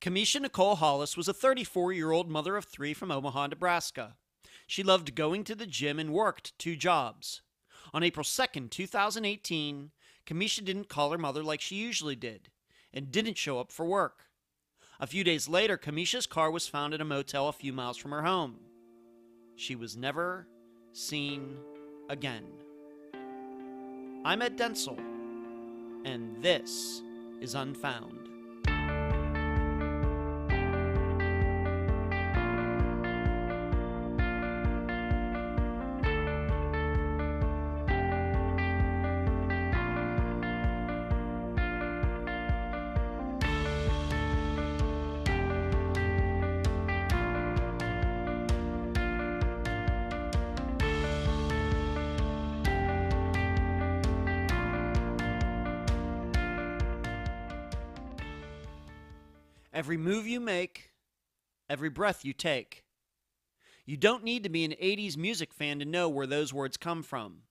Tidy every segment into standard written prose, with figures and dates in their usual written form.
Camisha Nicole Hollis was a 34-year-old mother of three from Omaha, Nebraska. She loved going to the gym and worked two jobs. On April 2nd, 2018, Camisha didn't call her mother like she usually did and didn't show up for work. A few days later, Camisha's car was found at a motel a few miles from her home. She was never seen again. I'm Ed Densel, and this is Unfound. Every move you make, every breath you take. You don't need to be an 80s music fan to know where those words come from.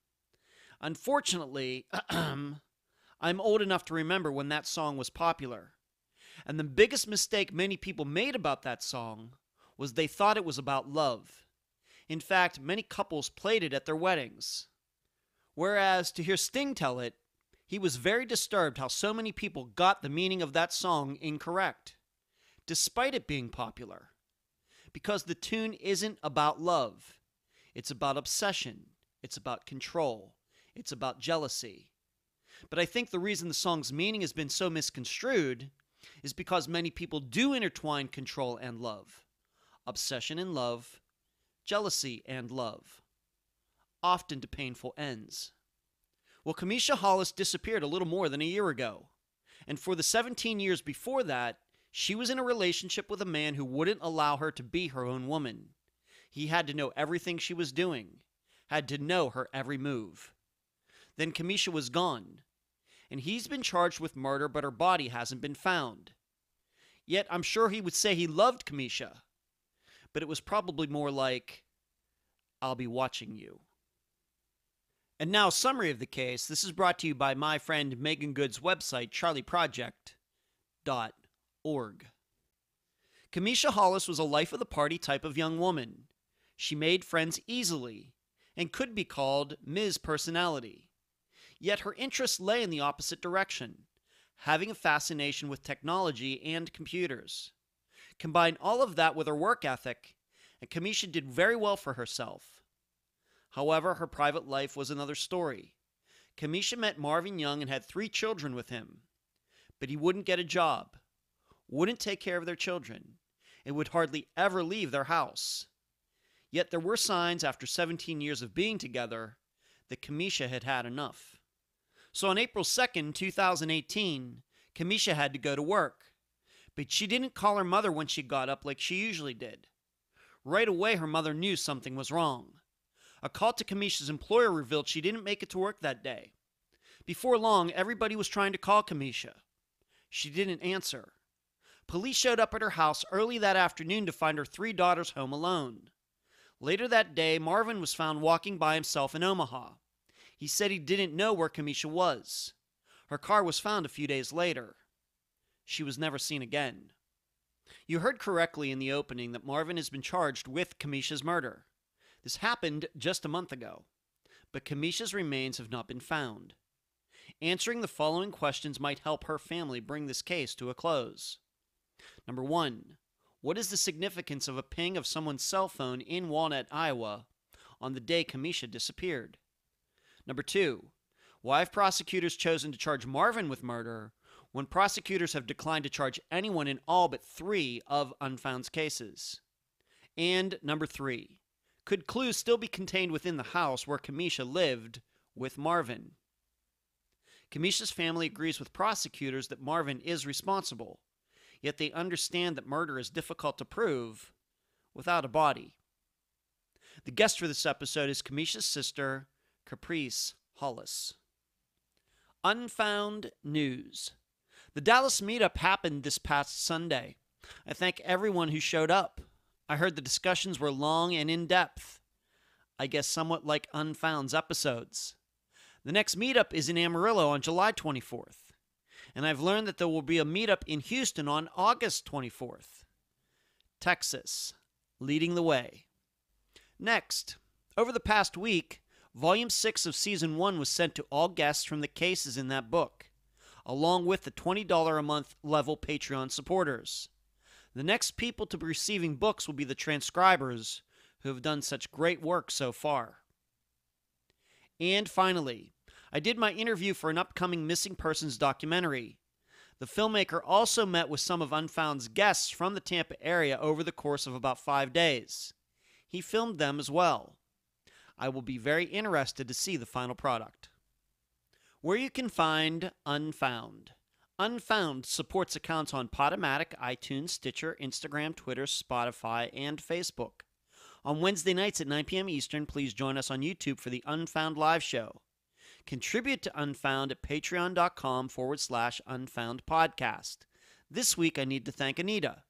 Unfortunately, I'm old enough to remember when that song was popular. And the biggest mistake many people made about that song was they thought it was about love. In fact, many couples played it at their weddings. Whereas, to hear Sting tell it, he was very disturbed how so many people got the meaning of that song incorrect, despite it being popular. Because the tune isn't about love. It's about obsession. It's about control. It's about jealousy. But I think the reason the song's meaning has been so misconstrued is because many people do intertwine control and love, obsession and love, jealousy and love, often to painful ends. Well, Camisha Hollis disappeared a little more than a year ago. And for the 17 years before that, she was in a relationship with a man who wouldn't allow her to be her own woman. He had to know everything she was doing, had to know her every move. Then Camisha was gone, and he's been charged with murder, but her body hasn't been found. Yet I'm sure he would say he loved Camisha, but it was probably more like, I'll be watching you. And now, a summary of the case. This is brought to you by my friend Megan Good's website, charlieproject.org. Camisha Hollis was a life-of-the-party type of young woman. She made friends easily and could be called Ms. Personality. Yet her interests lay in the opposite direction, having a fascination with technology and computers. Combine all of that with her work ethic, and Camisha did very well for herself. However, her private life was another story. Camisha met Marvin Young and had 3 children with him, but he wouldn't get a job, wouldn't take care of their children, and would hardly ever leave their house. Yet there were signs after 17 years of being together that Camisha had had enough. So on April 2nd, 2018, Camisha had to go to work, but she didn't call her mother when she got up like she usually did. Right away, her mother knew something was wrong. A call to Camisha's employer revealed she didn't make it to work that day. Before long, everybody was trying to call Camisha. She didn't answer. Police showed up at her house early that afternoon to find her 3 daughters home alone. Later that day, Marvin was found walking by himself in Omaha. He said he didn't know where Camisha was. Her car was found a few days later. She was never seen again. You heard correctly in the opening that Marvin has been charged with Camisha's murder. This happened just a month ago, but Camisha's remains have not been found. Answering the following questions might help her family bring this case to a close. Number 1. What is the significance of a ping of someone's cell phone in Walnut, Iowa, on the day Camisha disappeared? Number 2. Why have prosecutors chosen to charge Marvin with murder when prosecutors have declined to charge anyone in all but 3 of Unfound's cases? And number 3. Could clues still be contained within the house where Camisha lived with Marvin? Camisha's family agrees with prosecutors that Marvin is responsible, yet they understand that murder is difficult to prove without a body. The guest for this episode is Camisha's sister, Camisha Hollis. Unfound news. The Dallas meetup happened this past Sunday. I thank everyone who showed up. I heard the discussions were long and in-depth. I guess somewhat like Unfound's episodes. The next meetup is in Amarillo on July 24th. And I've learned that there will be a meetup in Houston on August 24th. Texas, leading the way. Next, over the past week, Volume 6 of Season 1 was sent to all guests from the cases in that book, along with the $20 a month level Patreon supporters. The next people to be receiving books will be the transcribers, who have done such great work so far. And finally, I did my interview for an upcoming missing persons documentary. The filmmaker also met with some of Unfound's guests from the Tampa area over the course of about 5 days. He filmed them as well. I will be very interested to see the final product. Where you can find Unfound. Unfound supports accounts on Podomatic, iTunes, Stitcher, Instagram, Twitter, Spotify, and Facebook. On Wednesday nights at 9 p.m. Eastern, please join us on YouTube for the Unfound live show. Contribute to Unfound at patreon.com/Unfound podcast. This week, I need to thank Anita.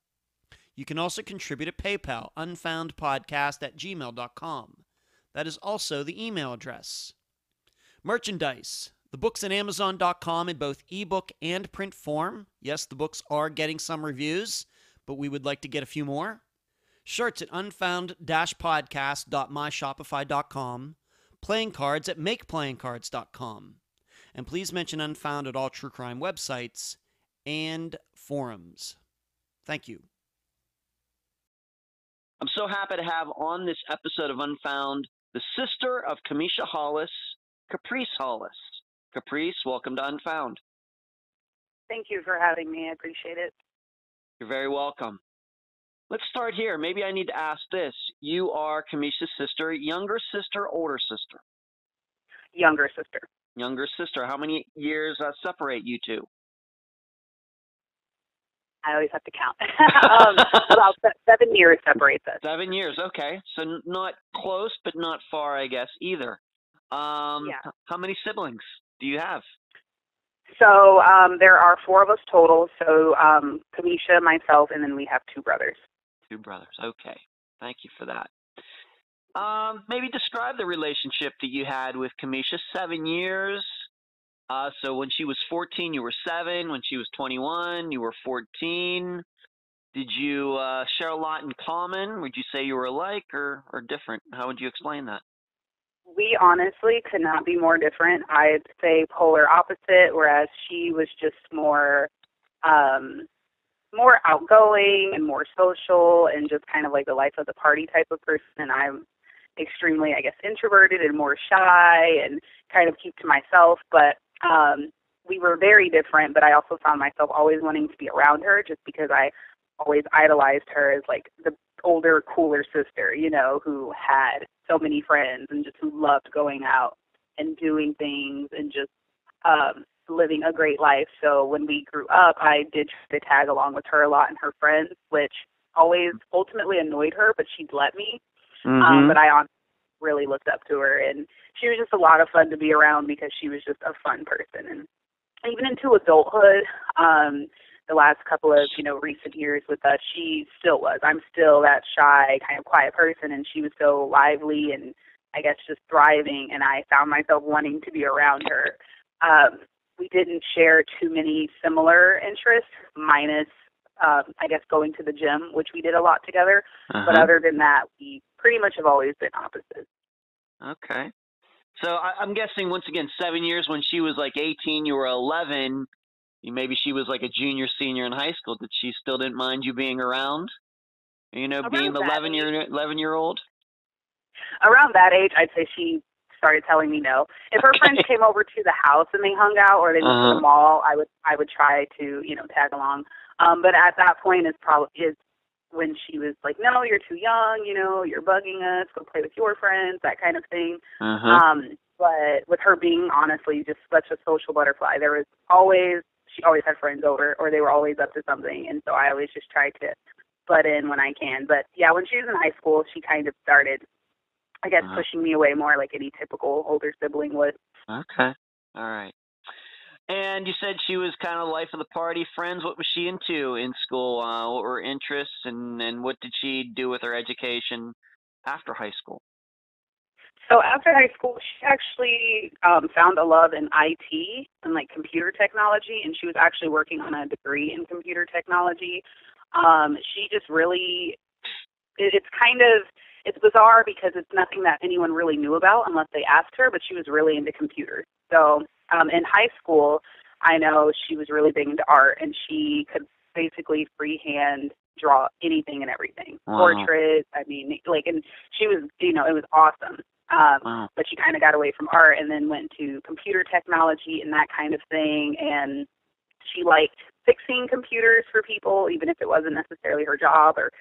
You can also contribute at PayPal, unfoundpodcast@gmail.com. That is also the email address. Merchandise. The books at Amazon.com in both ebook and print form. Yes, the books are getting some reviews, but we would like to get a few more. Shirts at unfound-podcast.myshopify.com. Playing cards at makeplayingcards.com. And please mention Unfound at all true crime websites and forums. Thank you. I'm so happy to have on this episode of Unfound the sister of Camisha Hollis, Caprice Hollis. Caprice, welcome to Unfound. Thank you for having me. I appreciate it. You're very welcome. Let's start here. Maybe I need to ask this. You are Camisha's sister, younger sister, older sister? Younger sister. Younger sister. How many years separate you two? I always have to count. About 7 years separates us. 7 years, okay. So not close, but not far, I guess, either. Yeah. How many siblings do you have? So there are 4 of us total. So Camisha, myself, and then we have 2 brothers. 2 brothers, okay. Thank you for that. Maybe describe the relationship that you had with Camisha. 7 years. So when she was 14, you were 7. When she was 21, you were 14. Did you share a lot in common? Would you say you were alike or different? How would you explain that? We honestly could not be more different. I'd say polar opposite, whereas she was just more outgoing and more social and just kind of like the life of the party type of person. And I'm extremely, I guess, introverted and more shy and kind of keep to myself. But we were very different, but I also found myself always wanting to be around her just because I always idolized her as like the older, cooler sister, you know, who had so many friends and just who loved going out and doing things and just living a great life. So when we grew up, I did try to tag along with her a lot and her friends, which always ultimately annoyed her, but she'd let me. But I honestly really looked up to her, and she was just a lot of fun to be around because she was just a fun person. And even into adulthood, the last couple of, recent years with us, she still was. I'm still that shy, kind of quiet person, and she was so lively and I guess just thriving, and I found myself wanting to be around her. We didn't share too many similar interests, minus, I guess, going to the gym, which we did a lot together. But other than that, we pretty much have always been opposites. Okay. So I'm guessing, once again, 7 years. When she was like 18, you were 11. Maybe she was like a junior, senior in high school. That she still didn't mind you being around? Being the 11-year-old? Around that age, I'd say she started telling me no. If her friends came over to the house and they hung out, or they went to the mall, I would try to, tag along. But at that point is when she was like, no, you're too young, you're bugging us, go play with your friends, that kind of thing. But with her being honestly just such a social butterfly, she always had friends over, or they were always up to something. And so I always just tried to butt in when I can. But yeah, when she was in high school, she kind of started, I guess, pushing me away more like any typical older sibling would. Okay. All right. And you said she was kind of life of the party, friends. What was she into in school? What were her interests, and what did she do with her education after high school? So after high school, she actually found a love in IT and like computer technology, and she was actually working on a degree in computer technology. She just really, it's kind of, it's bizarre because it's nothing that anyone really knew about unless they asked her, but she was really into computers. So in high school, I know she was really big into art, and she could basically freehand draw anything and everything. Wow. Portraits, I mean, like, and she was, you know, it was awesome. Wow. But she kind of got away from art and then went to computer technology and that kind of thing. And she liked fixing computers for people, even if it wasn't necessarily her job or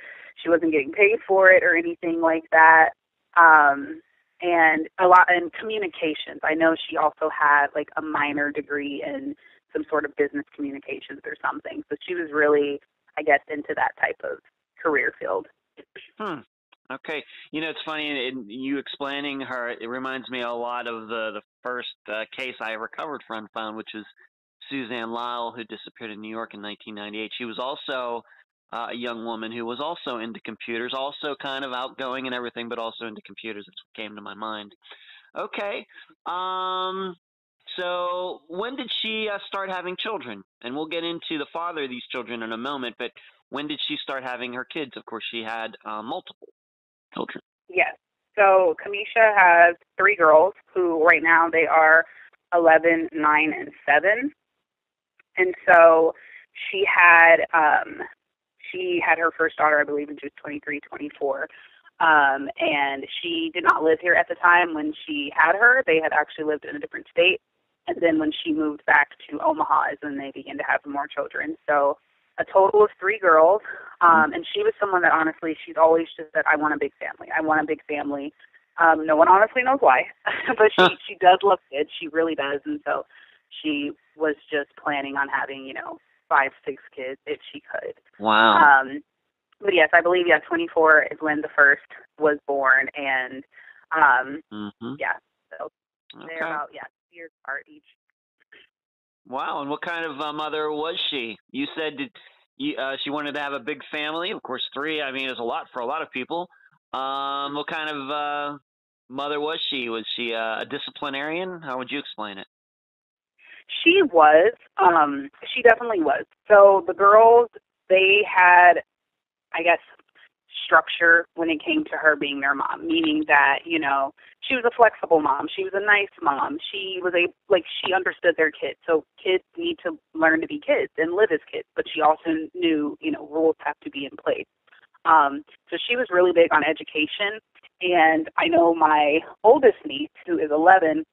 she wasn't getting paid for it or anything like that. And a lot in communications. I know she also had like a minor degree in some sort of business communications or something. So she was really, I guess, into that type of career field. Okay. You know, it's funny, in you explaining her, it reminds me a lot of the first case I ever covered for Unfound, which was Suzanne Lyle, who disappeared in New York in 1998. She was also a young woman who was also into computers, also kind of outgoing and everything, but also into computers. That's what came to my mind. Okay. So when did she start having children? And we'll get into the father of these children in a moment, but when did she start having her kids? Of course, she had multiple children. Yes. So Camisha has 3 girls who right now they are 11, 9, and 7. And so she had her first daughter, I believe, when she was 23, 24. And she did not live here at the time when she had her. They had actually lived in a different state. And then when she moved back to Omaha is when they began to have more children. So a total of 3 girls. And she was someone that honestly, she's always just said, I want a big family. I want a big family. No one honestly knows why, but she does love kids. She really does. And so she was just planning on having, 5, 6 kids if she could. Wow. But yes, I believe, 24 is when the first was born. And yeah, so they're about, years apart each. Wow. And what kind of mother was she? You said she wanted to have a big family. Of course, 3, I mean, is a lot for a lot of people. What kind of mother was she? Was she a disciplinarian? How would you explain it? She was. She definitely was. So the girls, they had, I guess, structure when it came to her being their mom, meaning that, she was a flexible mom. She was a nice mom. She was she understood their kids. So kids need to learn to be kids and live as kids, but she also knew, rules have to be in place. So she was really big on education. And I know my oldest niece, who is 11,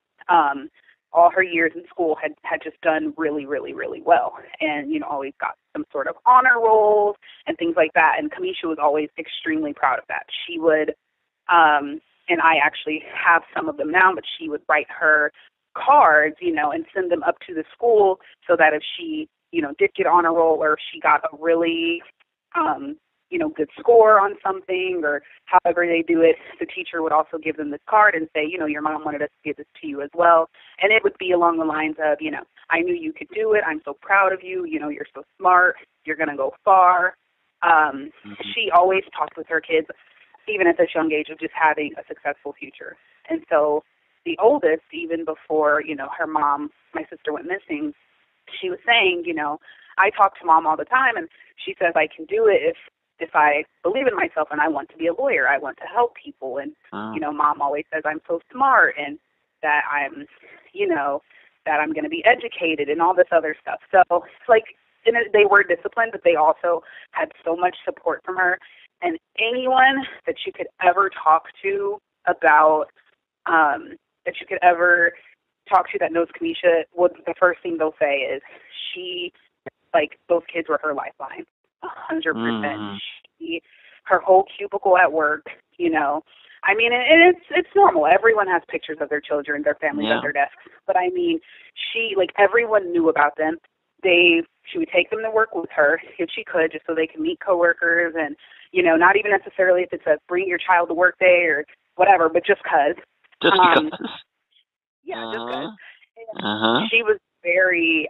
all her years in school had just done really, really, really well. And, always got some sort of honor rolls and things like that. And Camisha was always extremely proud of that. She would, and I actually have some of them now, but she would write her cards, and send them up to the school so that if she, did get honor roll or if she got a really, good score on something or however they do it, the teacher would also give them this card and say, your mom wanted us to give this to you as well. And it would be along the lines of, I knew you could do it. I'm so proud of you. You're so smart. You're going to go far. She always talked with her kids, even at this young age, of just having a successful future. And so the oldest, even before, her mom, my sister, went missing, she was saying, I talk to mom all the time, and she says I can do it if I believe in myself and I want to be a lawyer. I want to help people. And, mom always says I'm so smart and that I'm, that I'm going to be educated and all this other stuff. So it's like, they were disciplined, but they also had so much support from her. And anyone that you could ever talk to about, that knows Camisha, the first thing they'll say is those kids were her lifeline. 100%. Her whole cubicle at work, I mean, and it's normal. Everyone has pictures of their children, their families at their desks. But I mean, everyone knew about them. She would take them to work with her if she could, just so they could meet coworkers and, not even necessarily if it's a bring your child to work day or whatever, but just because. Just because. Yeah, just because. She was very,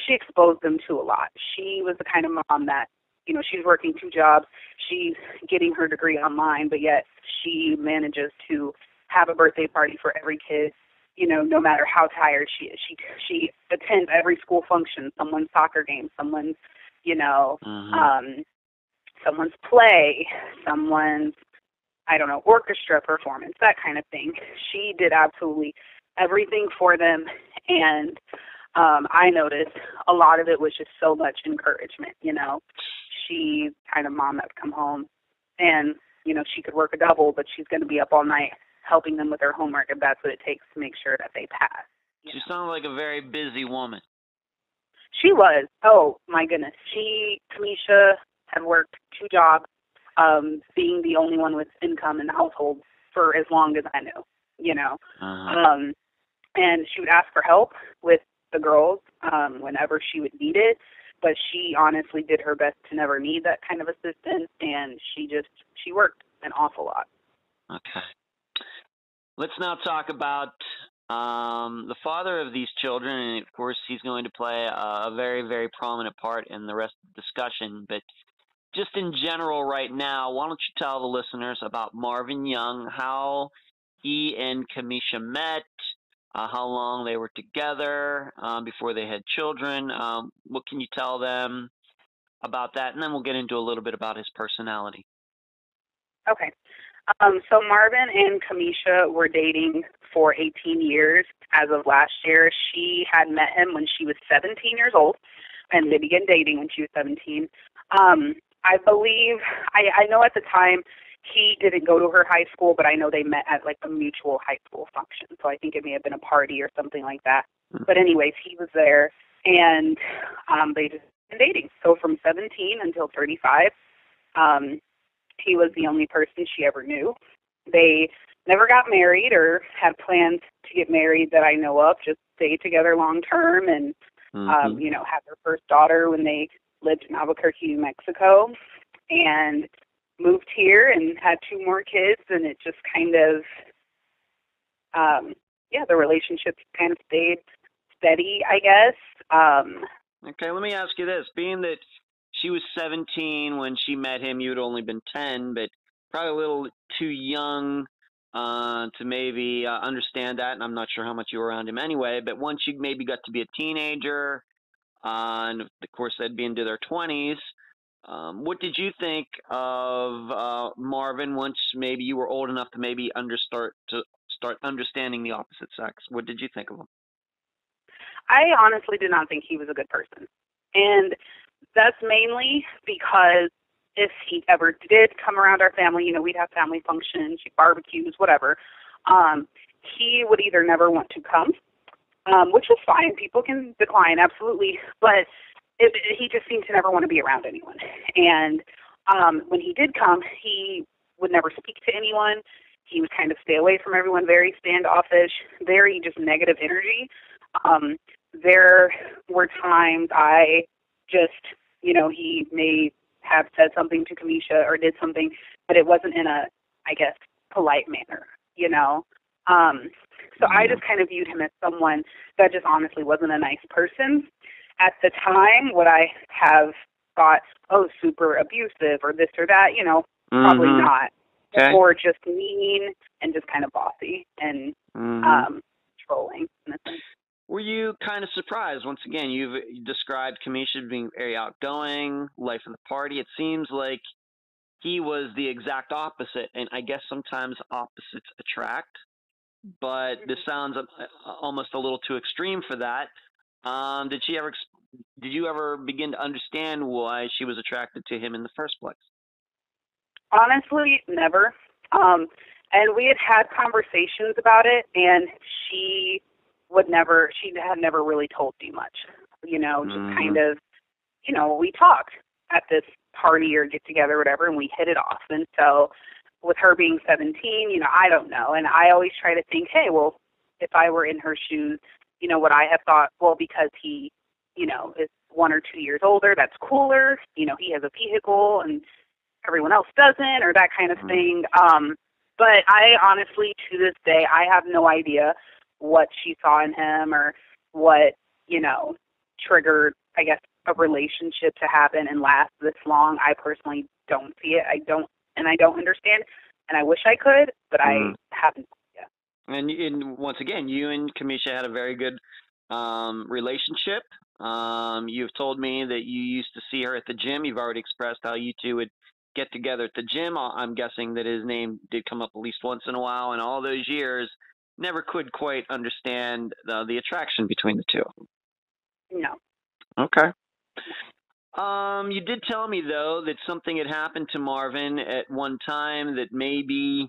she exposed them to a lot. She was the kind of mom that, she's working 2 jobs. She's getting her degree online, but yet she manages to have a birthday party for every kid, you know, no matter how tired she is. She attends every school function, someone's soccer game, someone's, you know, someone's play, someone's, I don't know, orchestra performance, that kind of thing. She did absolutely everything for them, and I noticed a lot of it was just so much encouragement, you know. She kind of mom that would come home and, you know, she could work a double, but she's going to be up all night helping them with their homework if that's what it takes to make sure that they pass. She sounded like a very busy woman. She was. Oh, my goodness. Camisha had worked 2 jobs, being the only one with income in the household for as long as I knew, you know. And she would ask for help with the girls whenever she would need it, but she honestly did her best to never need that kind of assistance, and she worked an awful lot. Okay. Let's now talk about the father of these children, and of course he's going to play a very, very prominent part in the rest of the discussion, but just in general right now, why don't you tell the listeners about Marvin Young, how he and Camisha met, how long they were together before they had children. What can you tell them about that? And then we'll get into a little bit about his personality. Okay. So Marvin and Camisha were dating for 18 years as of last year. She had met him when she was 17 years old, and they began dating when she was 17. I believe, I know at the time he didn't go to her high school, but I know they met at like a mutual high school function. So I think it may have been a party or something like that. But anyways, he was there, and they just been dating. So from 17 until 35, he was the only person she ever knew. They never got married or had plans to get married that I know of, just stayed together long term and, you know, had their first daughter when they lived in Albuquerque, New Mexico, and moved here and had 2 more kids, and it just kind of, the relationship kind of stayed steady, I guess. Okay, let me ask you this. Being that she was 17 when she met him, you'd only been 10, but probably a little too young to maybe understand that, and I'm not sure how much you were around him anyway, but once you maybe got to be a teenager, and of course they'd be into their 20s, what did you think of Marvin once maybe you were old enough to maybe start understanding the opposite sex? What did you think of him? I honestly did not think he was a good person. And that's mainly because if he ever did come around our family, you know, we'd have family functions, barbecues, whatever, he would either never want to come, which is fine. People can decline, absolutely. But he just seemed to never want to be around anyone. And when he did come, he would never speak to anyone. He would kind of stay away from everyone, very standoffish, very just negative energy. There were times I just, you know, he may have said something to Camisha or did something, but it wasn't in a, I guess, polite manner, you know. So I just kind of viewed him as someone that just honestly wasn't a nice person. At the time, would I have thought, oh, super abusive or this or that, you know, probably not. Okay. Or just mean and just kind of bossy and trolling in a sense. Were you kind of surprised? Once again, you've described Camisha as being very outgoing, life of the party. It seems like he was the exact opposite, and I guess sometimes opposites attract, but this sounds almost a little too extreme for that. Did you ever begin to understand why she was attracted to him in the first place? Honestly, never. And we had conversations about it, and she had never really told me much, you know, just kind of, you know, we talked at this party or get together or whatever, and we hit it off. And so with her being 17, you know, I don't know. And I always try to think, hey, well, if I were in her shoes, you know, would I have thought, well, because he, you know, is 1 or 2 years older, that's cooler. You know, he has a vehicle and everyone else doesn't, or that kind of thing. But I honestly, to this day, I have no idea what she saw in him or what, you know, triggered, I guess, a relationship to happen and last this long. I personally don't see it. I don't understand, and I wish I could, but I haven't yet. And once again, you and Camisha had a very good relationship. You've told me that you used to see her at the gym. You've already expressed how you two would get together at the gym. I'm guessing that his name did come up at least once in a while. And all those years, never could quite understand the attraction between the two. No. Okay. You did tell me, though, that something had happened to Marvin at one time that maybe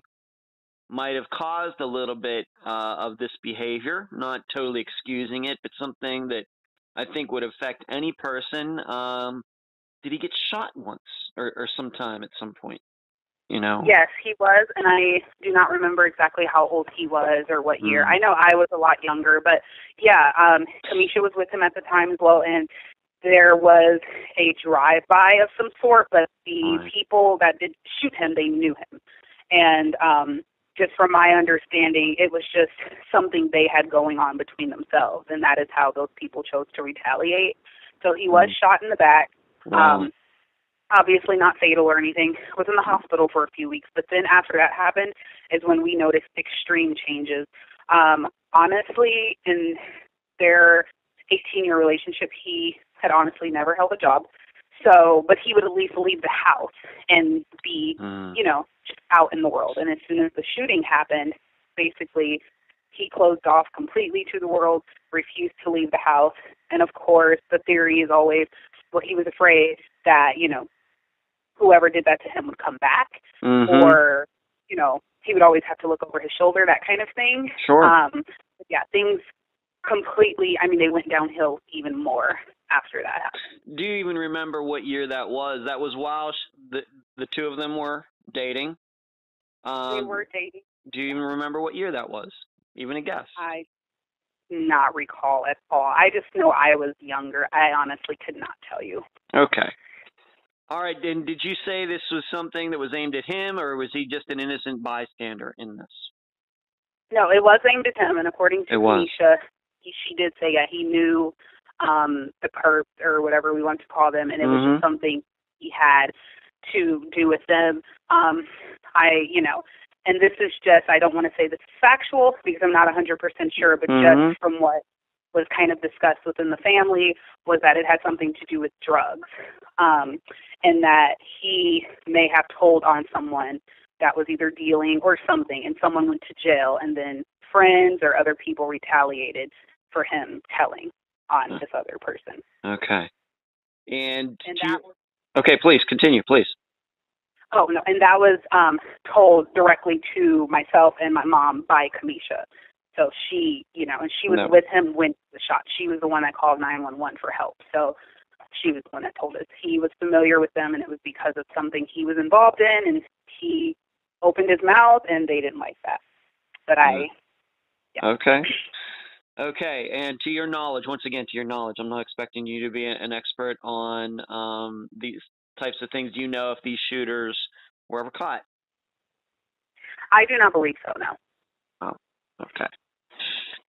might have caused a little bit of this behavior, not totally excusing it, but something that I think would affect any person. Did he get shot once or sometime at some point? You know? Yes, he was, and I do not remember exactly how old he was or what year. I know I was a lot younger, but yeah, Camisha was with him at the time as well, and there was a drive-by of some sort, but the people that did shoot him, they knew him. And just from my understanding, it was just something they had going on between themselves, and that is how those people chose to retaliate. So he was shot in the back. Wow. Obviously not fatal or anything, was in the hospital for a few weeks. But then after that happened is when we noticed extreme changes. Honestly, in their 18-year relationship, he had honestly never held a job. So, but he would at least leave the house and be, you know, just out in the world. And as soon as the shooting happened, basically he closed off completely to the world, refused to leave the house. And of course, the theory is always, well, he was afraid that, you know, whoever did that to him would come back, or, you know, he would always have to look over his shoulder, that kind of thing. Sure. Yeah, things completely, I mean, they went downhill even more after that happened. Do you even remember what year that was? That was while the two of them were dating? They were dating. Do you even remember what year that was? Even a guess? I do not recall at all. I just know I was younger. I honestly could not tell you. Okay. All right, then did you say this was something that was aimed at him, or was he just an innocent bystander in this? No, it was aimed at him, and according to Camisha, she did say, yeah, he knew the perps or whatever we want to call them, and it was just something he had to do with them. You know, and this is just, I don't want to say this is factual because I'm not 100% sure, but just from what was kind of discussed within the family was that it had something to do with drugs, and that he may have told on someone that was either dealing or something, and someone went to jail, and then friends or other people retaliated for him telling on this other person. Okay. Okay, please, continue, please. Oh, no, and that was told directly to myself and my mom by Camisha. So she, you know, and she was with him when he was shot. She was the one that called 911 for help. So she was the one that told us. He was familiar with them, and it was because of something he was involved in, and he opened his mouth, and they didn't like that. But Okay. Okay, and to your knowledge, once again, to your knowledge, I'm not expecting you to be an expert on these types of things. Do you know if these shooters were ever caught? I do not believe so, no. Oh, okay.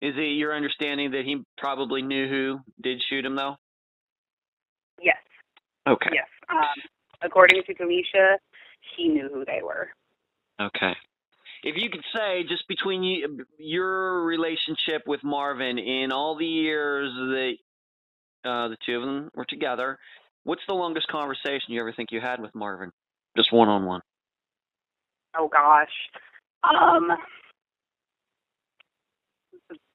Is it your understanding that he probably knew who did shoot him, though? Yes. Okay. Yes. According to Camisha, he knew who they were. Okay. If you could say, just between your relationship with Marvin in all the years that the two of them were together, what's the longest conversation you ever think you had with Marvin? Just one-on-one. Oh, gosh.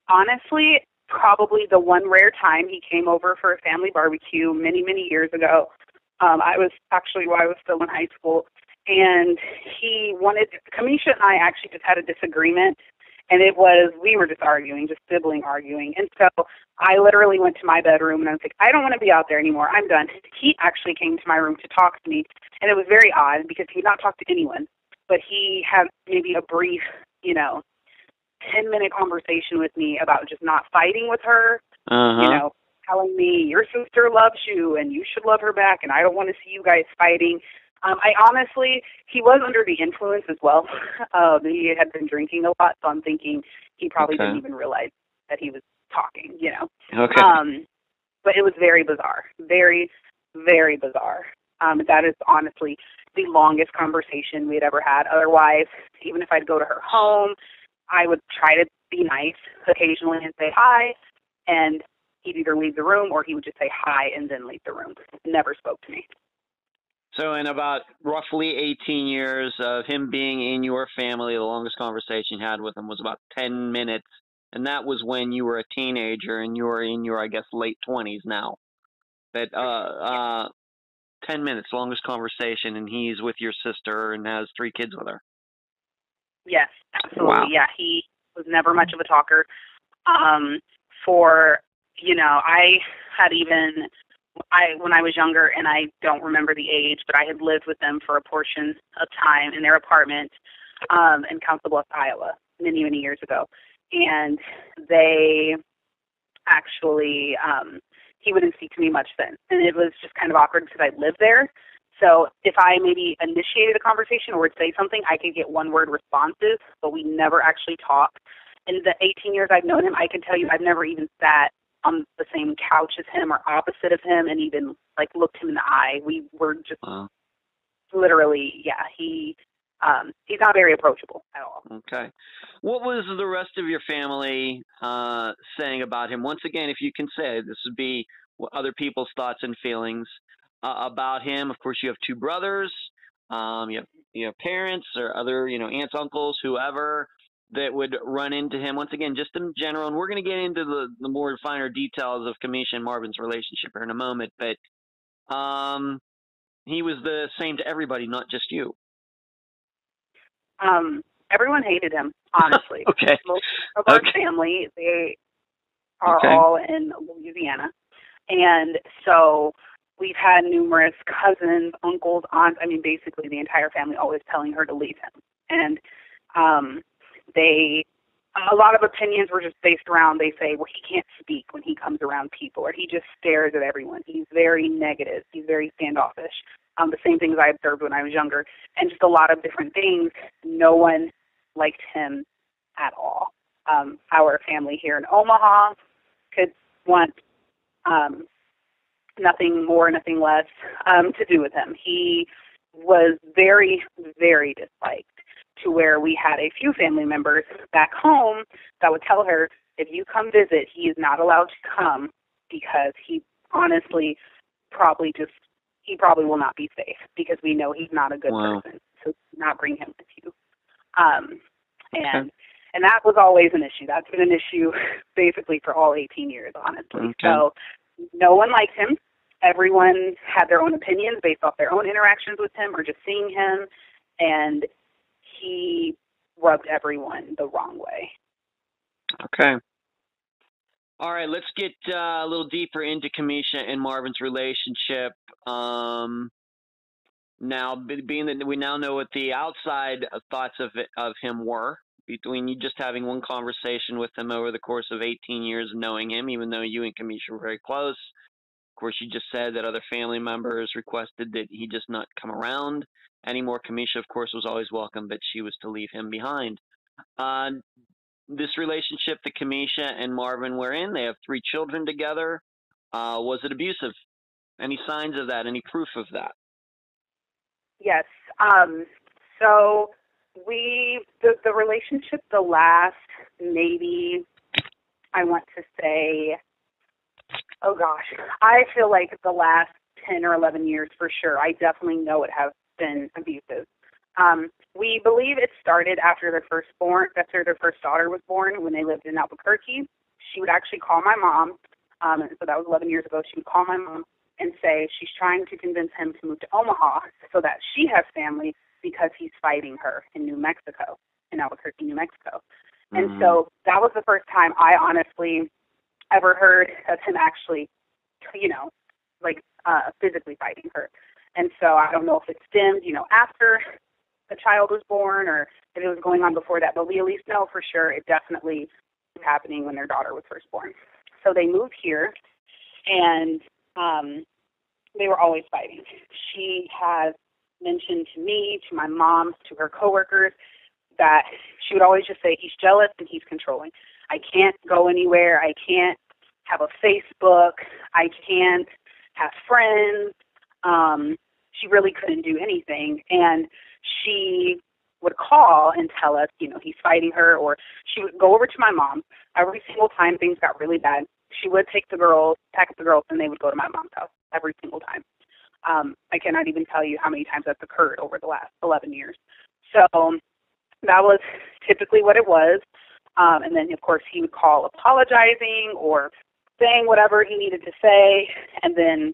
Honestly, probably the one rare time he came over for a family barbecue many, many years ago. I was still in high school, and Camisha and I actually just had a disagreement, and we were just arguing, just sibling arguing. And so I literally went to my bedroom, and I was like, I don't want to be out there anymore. I'm done. He actually came to my room to talk to me, and it was very odd because he would not talk to anyone, but he had maybe a brief, 10-minute conversation with me about just not fighting with her, telling me your sister loves you and you should love her back, and I don't want to see you guys fighting. He was under the influence as well. He had been drinking a lot, so I'm thinking he probably didn't even realize that he was talking, Okay. But it was very bizarre, very, very bizarre. That is honestly the longest conversation we had ever had. Otherwise, even if I'd go to her home, I would try to be nice occasionally and say hi, and he'd either leave the room or he would just say hi and then leave the room. Never spoke to me. So in about roughly 18 years of him being in your family, the longest conversation you had with him was about 10 minutes. And that was when you were a teenager and you were in your, I guess, late 20s now. But 10 minutes, longest conversation, and he's with your sister and has 3 kids with her. Yes, absolutely. Wow. Yeah, he was never much of a talker. When I was younger, and I don't remember the age, but I had lived with them for a portion of time in their apartment in Council Bluffs, Iowa, many, many years ago. And they actually, he wouldn't speak to me much then. And it was just kind of awkward because I lived there. So if I maybe initiated a conversation or would say something, I could get one-word responses, but we never actually talked. In the 18 years I've known him, I can tell you I've never even sat on the same couch as him or opposite of him and even, like, looked him in the eye. We were just literally, he's not very approachable at all. Okay. What was the rest of your family saying about him? Once again, if you can say, this would be other people's thoughts and feelings about him. Of course, you have 2 brothers. You have parents or other, aunts, uncles, whoever that would run into him. Once again, just in general, and we're going to get into the more finer details of Camisha and Marvin's relationship here in a moment, but he was the same to everybody, not just you. Everyone hated him, honestly. Okay. Most of our family, they are all in Louisiana. And so we've had numerous cousins, uncles, aunts, basically the entire family always telling her to leave him. And a lot of opinions were just based around, they say, well, he can't speak when he comes around people, or he just stares at everyone. He's very negative. He's very standoffish. The same things I observed when I was younger, and just a lot of different things. No one liked him at all. Our family here in Omaha could want nothing more, nothing less to do with him. He was very, very disliked, to where we had a few family members back home that would tell her, if you come visit, he is not allowed to come because he honestly probably will not be safe, because we know he's not a good person. So do not bring him with you. And that was always an issue. That's been an issue basically for all 18 years, honestly. Okay. So no one liked him. Everyone had their own opinions based off their own interactions with him or just seeing him, and he rubbed everyone the wrong way. Okay. All right, let's get a little deeper into Camisha and Marvin's relationship. Now, being that we now know what the outside thoughts of him were, between you just having one conversation with him over the course of 18 years of knowing him, even though you and Camisha were very close. Of course, you just said that other family members requested that he just not come around anymore. Camisha, of course, was always welcome, but she was to leave him behind. This relationship that Camisha and Marvin were in, they have 3 children together. Was it abusive? Any signs of that? Any proof of that? Yes. So the relationship, the last maybe, I want to say, oh gosh, I feel like the last 10 or 11 years for sure, I definitely know it has been abusive. We believe it started after their first daughter was born, when they lived in Albuquerque. She would actually call my mom, so that was 11 years ago. She would call my mom and say she's trying to convince him to move to Omaha so that she has family, because he's fighting her in Albuquerque, New Mexico. Mm-hmm. And so that was the first time I honestly ever heard of him actually, physically fighting her. And so I don't know if it stemmed, after the child was born, or if it was going on before that, but we at least know for sure it definitely was happening when their daughter was first born. So they moved here, and they were always fighting. She has mentioned to me, to my mom, to her coworkers, that she would always just say, he's jealous and he's controlling. I can't go anywhere. I can't have a Facebook. I can't have friends. She really couldn't do anything. And she would call and tell us, he's fighting her, or she would go over to my mom. Every single time things got really bad, she would take the girls, pack the girls, and they would go to my mom's house every single time. I cannot even tell you how many times that's occurred over the last 11 years. So that was typically what it was. And then, of course, he would call apologizing or saying whatever he needed to say. And then,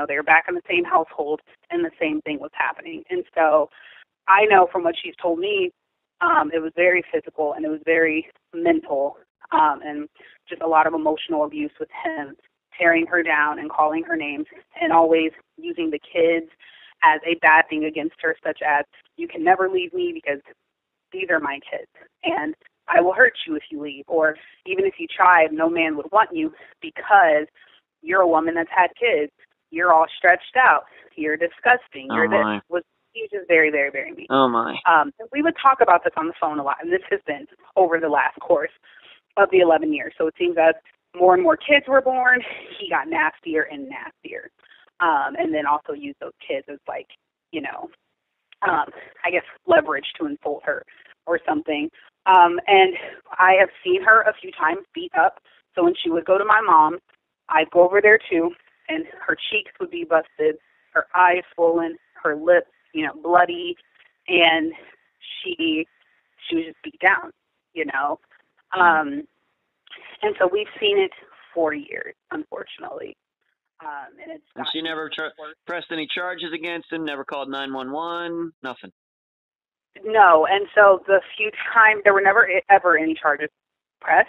they were back in the same household and the same thing was happening. And so I know from what she's told me, it was very physical and it was very mental, and just a lot of emotional abuse with him, tearing her down and calling her names and always using the kids as a bad thing against her, such as, you can never leave me because these are my kids, and I will hurt you if you leave, or even if you tried, no man would want you because you're a woman that's had kids. You're all stretched out. You're disgusting. He's just very, very, very mean. Oh, my. We would talk about this on the phone a lot, and this has been over the last course of the 11 years. So it seems as more and more kids were born, he got nastier and nastier. And then also used those kids as I guess leverage to insult her or something. And I have seen her a few times beat up. So when she would go to my mom, I'd go over there too, and her cheeks would be busted, her eyes swollen, her lips, bloody, and she was just beat down, And so we've seen it for years, unfortunately. And she never pressed any charges against him, never called 911, nothing. No, and so the few times, there were never ever any charges pressed.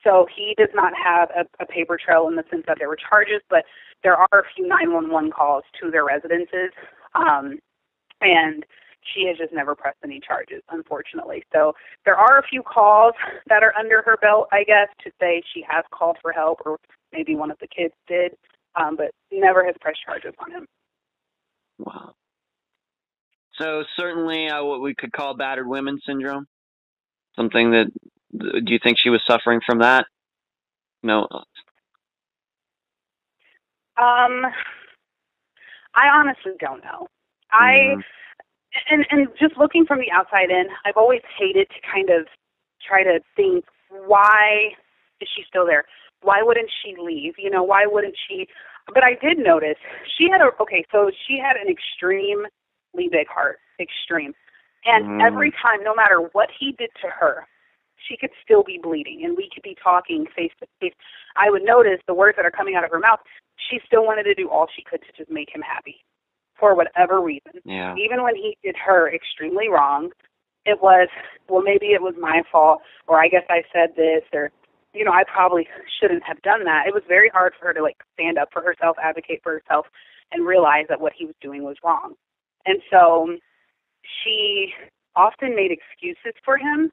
So he does not have a paper trail in the sense that there were charges, but there are a few 911 calls to their residences, and she has just never pressed any charges, unfortunately. So there are a few calls that are under her belt, I guess, to say she has called for help, or maybe one of the kids did, but never has pressed charges on him. Wow. So certainly what we could call battered women syndrome. Something that, do you think she was suffering from that? No. I honestly don't know. And just looking from the outside in, I've always hated to kind of try to think, why is she still there? Why wouldn't she leave? Why wouldn't she? But I did notice she had so she had an extremely big heart, extreme. And every time, no matter what he did to her, she could still be bleeding, and we could be talking face to face. I would notice the words that are coming out of her mouth. She still wanted to do all she could to just make him happy, for whatever reason. Yeah. Even when he did her extremely wrong, it was, well, maybe it was my fault, or I guess I said this, or, I probably shouldn't have done that. It was very hard for her to, stand up for herself, advocate for herself, and realize that what he was doing was wrong. And so she often made excuses for him.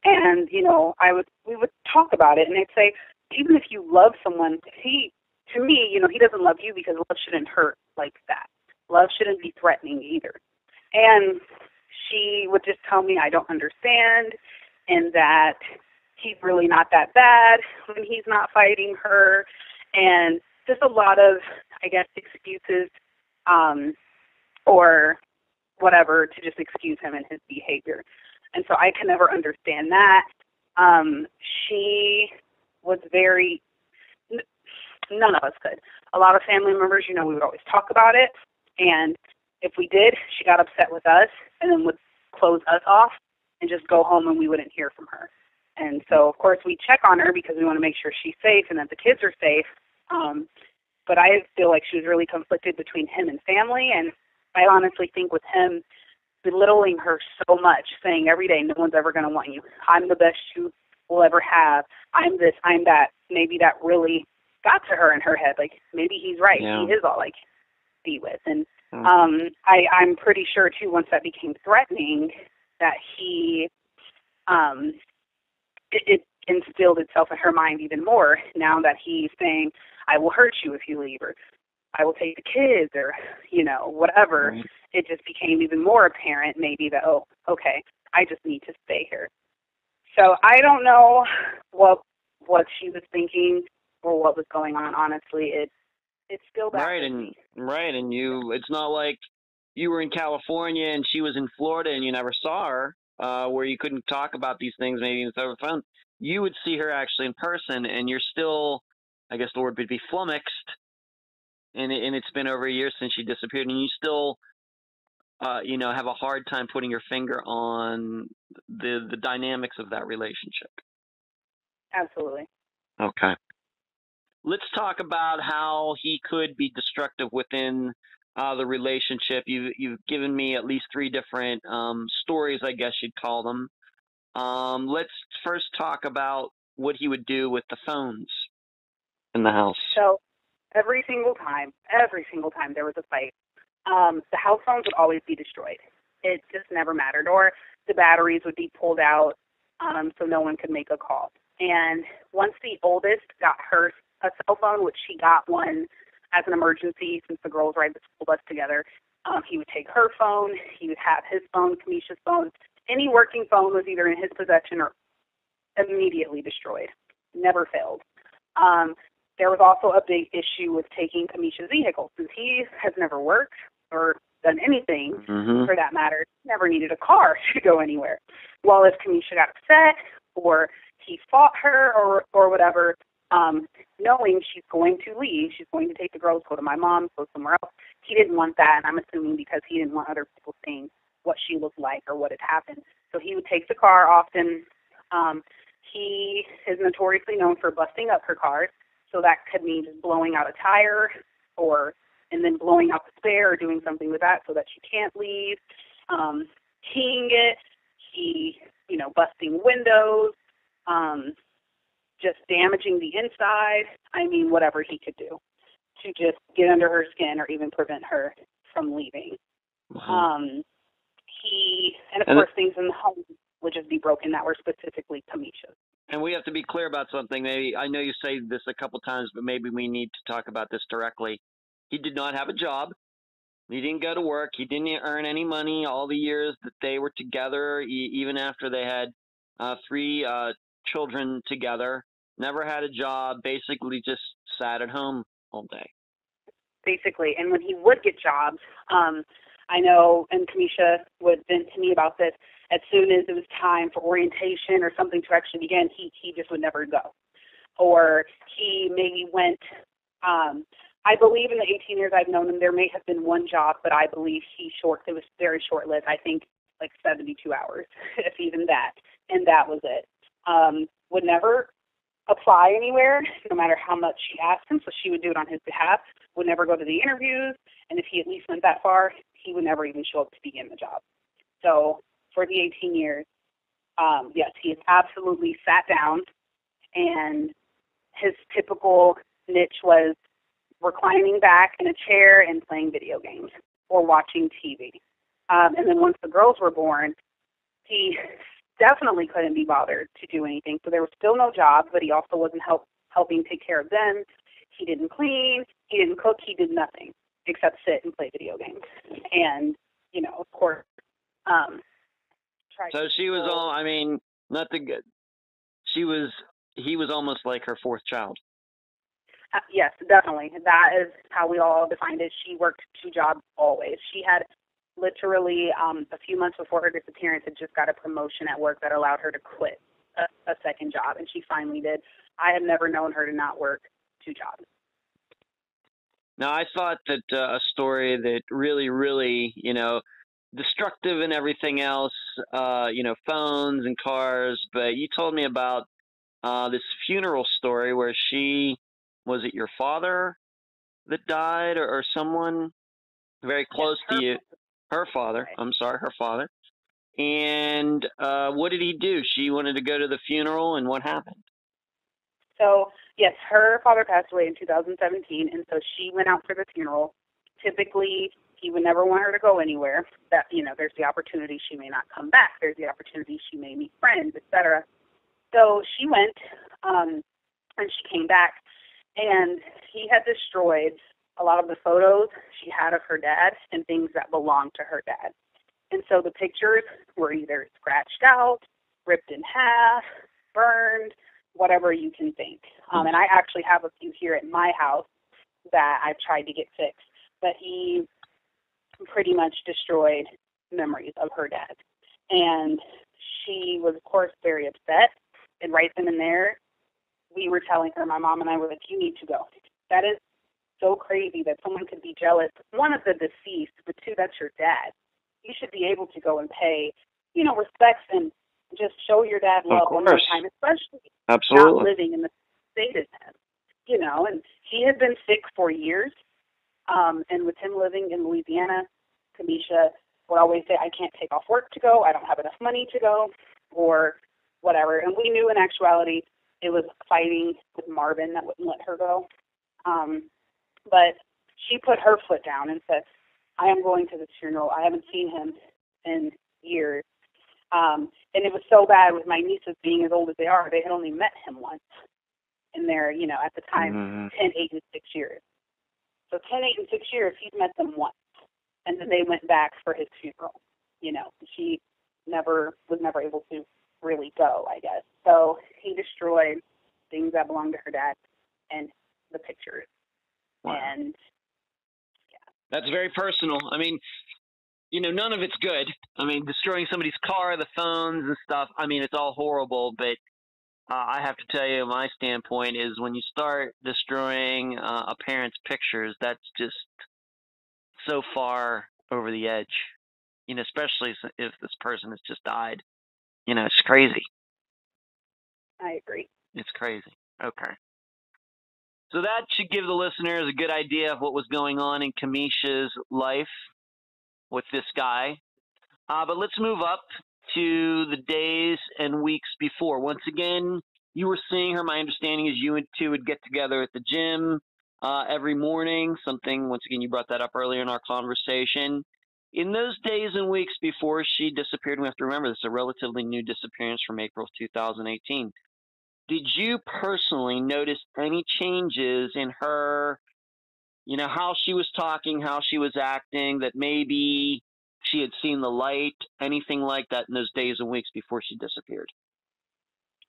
And, we would talk about it, and they'd say, even if you love someone, he doesn't love you because love shouldn't hurt like that. Love shouldn't be threatening either. And she would just tell me, I don't understand, and that he's really not that bad when he's not fighting her, and just a lot of, I guess, excuses or whatever to just excuse him and his behavior. And so I can never understand that. She was none of us could. A lot of family members, we would always talk about it. And if we did, she got upset with us and then would close us off and just go home, and we wouldn't hear from her. And so, of course, we check on her because we want to make sure she's safe and that the kids are safe. But I feel like she was really conflicted between him and family. And I honestly think with him belittling her so much, saying every day, no one's ever going to want you. I'm the best you will ever have. I'm this, I'm that. Maybe that really got to her in her head. Maybe he's right. Yeah. He is all be with. And I'm pretty sure, too, once that became threatening, that he, it instilled itself in her mind even more now that he's saying, I will hurt you if you leave, or I will take the kids, or, whatever. Right. It just became even more apparent maybe that, oh, okay, I just need to stay here. So I don't know what she was thinking or what was going on, honestly. It's still baffling me. Right, and you, it's not like you were in California and she was in Florida and you never saw her, where you couldn't talk about these things maybe even over the phone, you would see her actually in person, and you're still, I guess the word would be flummoxed, and it's been over a year since she disappeared, and you still, have a hard time putting your finger on the dynamics of that relationship. Absolutely. Okay. Let's talk about how he could be destructive within the relationship. You've given me at least 3 different stories, I guess you'd call them. Let's first talk about what he would do with the phones in the house. So every single time there was a fight, the house phones would always be destroyed. It just never mattered. Or the batteries would be pulled out so no one could make a call. And once the oldest got her a cell phone, which she got one as an emergency since the girls ride the school bus together, he would take her phone, he would have his phone, Camisha's phone. Any working phone was either in his possession or immediately destroyed. Never failed. There was also a big issue with taking Camisha's vehicle, since he has never worked or done anything, for that matter, never needed a car to go anywhere. Well, if Camisha got upset or he fought her or whatever, knowing she's going to leave, she's going to take the girls, go to my mom, go somewhere else, he didn't want that, and I'm assuming because he didn't want other people seeing what she looked like or what had happened. So he would take the car often. He is notoriously known for busting up her cars, so that could mean just blowing out a tire and then blowing out the spare or doing something with that so that she can't leave, keying it, busting windows, just damaging the inside. I mean, whatever he could do to just get under her skin or even prevent her from leaving. Of course, things in the home would just be broken that were specifically Camisha's. And we have to be clear about something. Maybe I know you say this a couple times, but maybe we need to talk about this directly. He did not have a job. He didn't go to work. He didn't earn any money all the years that they were together, even after they had 3 children together. Never had a job, basically just sat at home all day. Basically, and when he would get jobs, I know, and Camisha would vent to me about this, as soon as it was time for orientation or something to actually begin, he just would never go. Or he maybe went, I believe in the 18 years I've known him, there may have been one job, but I believe it was very short-lived. I think like 72 hours, if even that, and that was it. Would never apply anywhere, no matter how much she asked him, so she would do it on his behalf, would never go to the interviews, and if he at least went that far, he would never even show up to begin the job. So for the 18 years, yes, he has absolutely sat down, and his typical niche was reclining back in a chair and playing video games or watching TV. And then once the girls were born, he definitely couldn't be bothered to do anything. So there was still no job, but he also wasn't helping take care of them. He didn't clean, he didn't cook, he did nothing except sit and play video games. And, of course, so she was he was almost like her 4th child. Yes, definitely. That is how we all defined it. She worked 2 jobs always. She had literally a few months before her disappearance had just got a promotion at work that allowed her to quit a second job, and she finally did. I have never known her to not work 2 jobs. Now, I thought that a story that really, really, destructive and everything else, phones and cars, but you told me about this funeral story where was it your father that died or someone very close to you? Her father. Right. I'm sorry, her father. And what did he do? She wanted to go to the funeral, and what happened? So, yes, her father passed away in 2017, and so she went out for the funeral. Typically, he would never want her to go anywhere. That, there's the opportunity she may not come back. There's the opportunity she may meet friends, etc. So she went, and she came back, and he had destroyed a lot of the photos she had of her dad and things that belonged to her dad. And so the pictures were either scratched out, ripped in half, burned, whatever you can think. And I actually have a few here at my house that I've tried to get fixed. But he pretty much destroyed memories of her dad. And she was, of course, very upset. And right then and there, we were telling her, my mom and I were like, you need to go. That is so crazy that someone could be jealous, one, of the deceased, but two, that's your dad. You should be able to go and pay, respects and just show your dad love one more time, especially not living in the state as him. And he had been sick for years. And with him living in Louisiana, Camisha would always say, I can't take off work to go. I don't have enough money to go, or whatever. And we knew in actuality it was fighting with Marvin that wouldn't let her go. But she put her foot down and said, I am going to this funeral. I haven't seen him in years. And it was so bad with my nieces being as old as they are. They had only met him once in their, at the time, 10, 8, and 6 years. So 10, 8, and 6 years, he'd met them once. And then they went back for his funeral. She was never able to really go, I guess. So he destroyed things that belonged to her dad and the pictures. Wow. And that's very personal. I mean, none of it's good. I mean, destroying somebody's car, the phones and stuff, I mean, it's all horrible. But I have to tell you, my standpoint is when you start destroying a parent's pictures, that's just so far over the edge, especially if this person has just died. It's crazy. I agree. It's crazy. Okay. So that should give the listeners a good idea of what was going on in Camisha's life with this guy. But let's move up to the days and weeks before. Once again, you were seeing her. My understanding is you two would get together at the gym every morning. Once again, you brought that up earlier in our conversation. In those days and weeks before she disappeared, we have to remember this is a relatively new disappearance from April of 2018. Did you personally notice any changes in her, how she was talking, how she was acting, that maybe she had seen the light, anything like that in those days and weeks before she disappeared?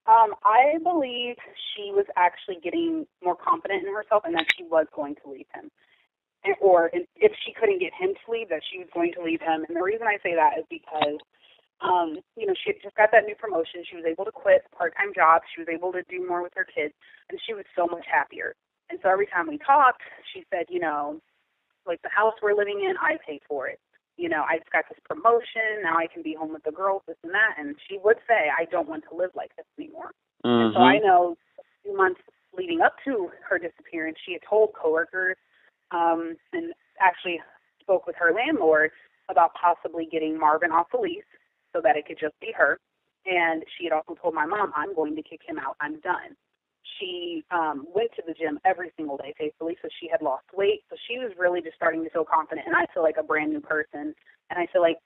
I believe she was actually getting more confident in herself and that she was going to leave him. Or if she couldn't get him to leave, that she was going to leave him. And the reason I say that is because she had just got that new promotion. She was able to quit a part-time job. She was able to do more with her kids, and she was so much happier. And so every time we talked, she said, like the house we're living in, I pay for it. I just got this promotion. Now I can be home with the girls, this and that. And she would say, I don't want to live like this anymore. Mm-hmm. And so I know a few months leading up to her disappearance, she had told coworkers and actually spoke with her landlord about possibly getting Marvin off the lease, so that it could just be her. And she had also told my mom, I'm going to kick him out. I'm done. She went to the gym every single day faithfully, so she had lost weight. So she was really just starting to feel confident. And I feel like a brand new person. And I feel like,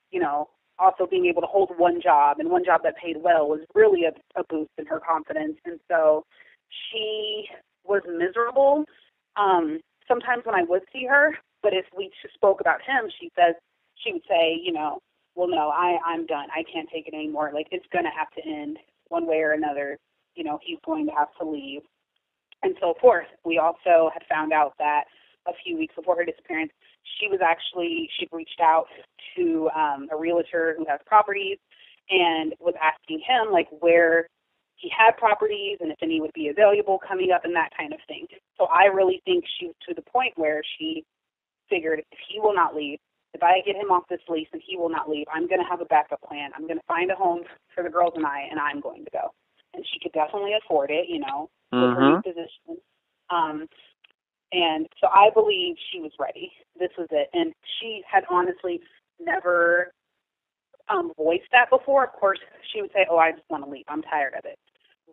also being able to hold one job and one job that paid well was really a boost in her confidence. And so she was miserable sometimes when I would see her. But if we spoke about him, she would say, well, no, I'm done. I can't take it anymore. Like, it's going to have to end one way or another. He's going to have to leave. And so forth. We also had found out that a few weeks before her disappearance, she'd reached out to a realtor who has properties and was asking him, like, where he had properties and if any would be available coming up and that kind of thing. So I really think she was to the point where she figured if he will not leave, if I get him off this lease and he will not leave, I'm going to have a backup plan. I'm going to find a home for the girls and I'm going to go. And she could definitely afford it, with her new position. And so I believe she was ready. This was it. And she had honestly never voiced that before. Of course, she would say, I just want to leave. I'm tired of it.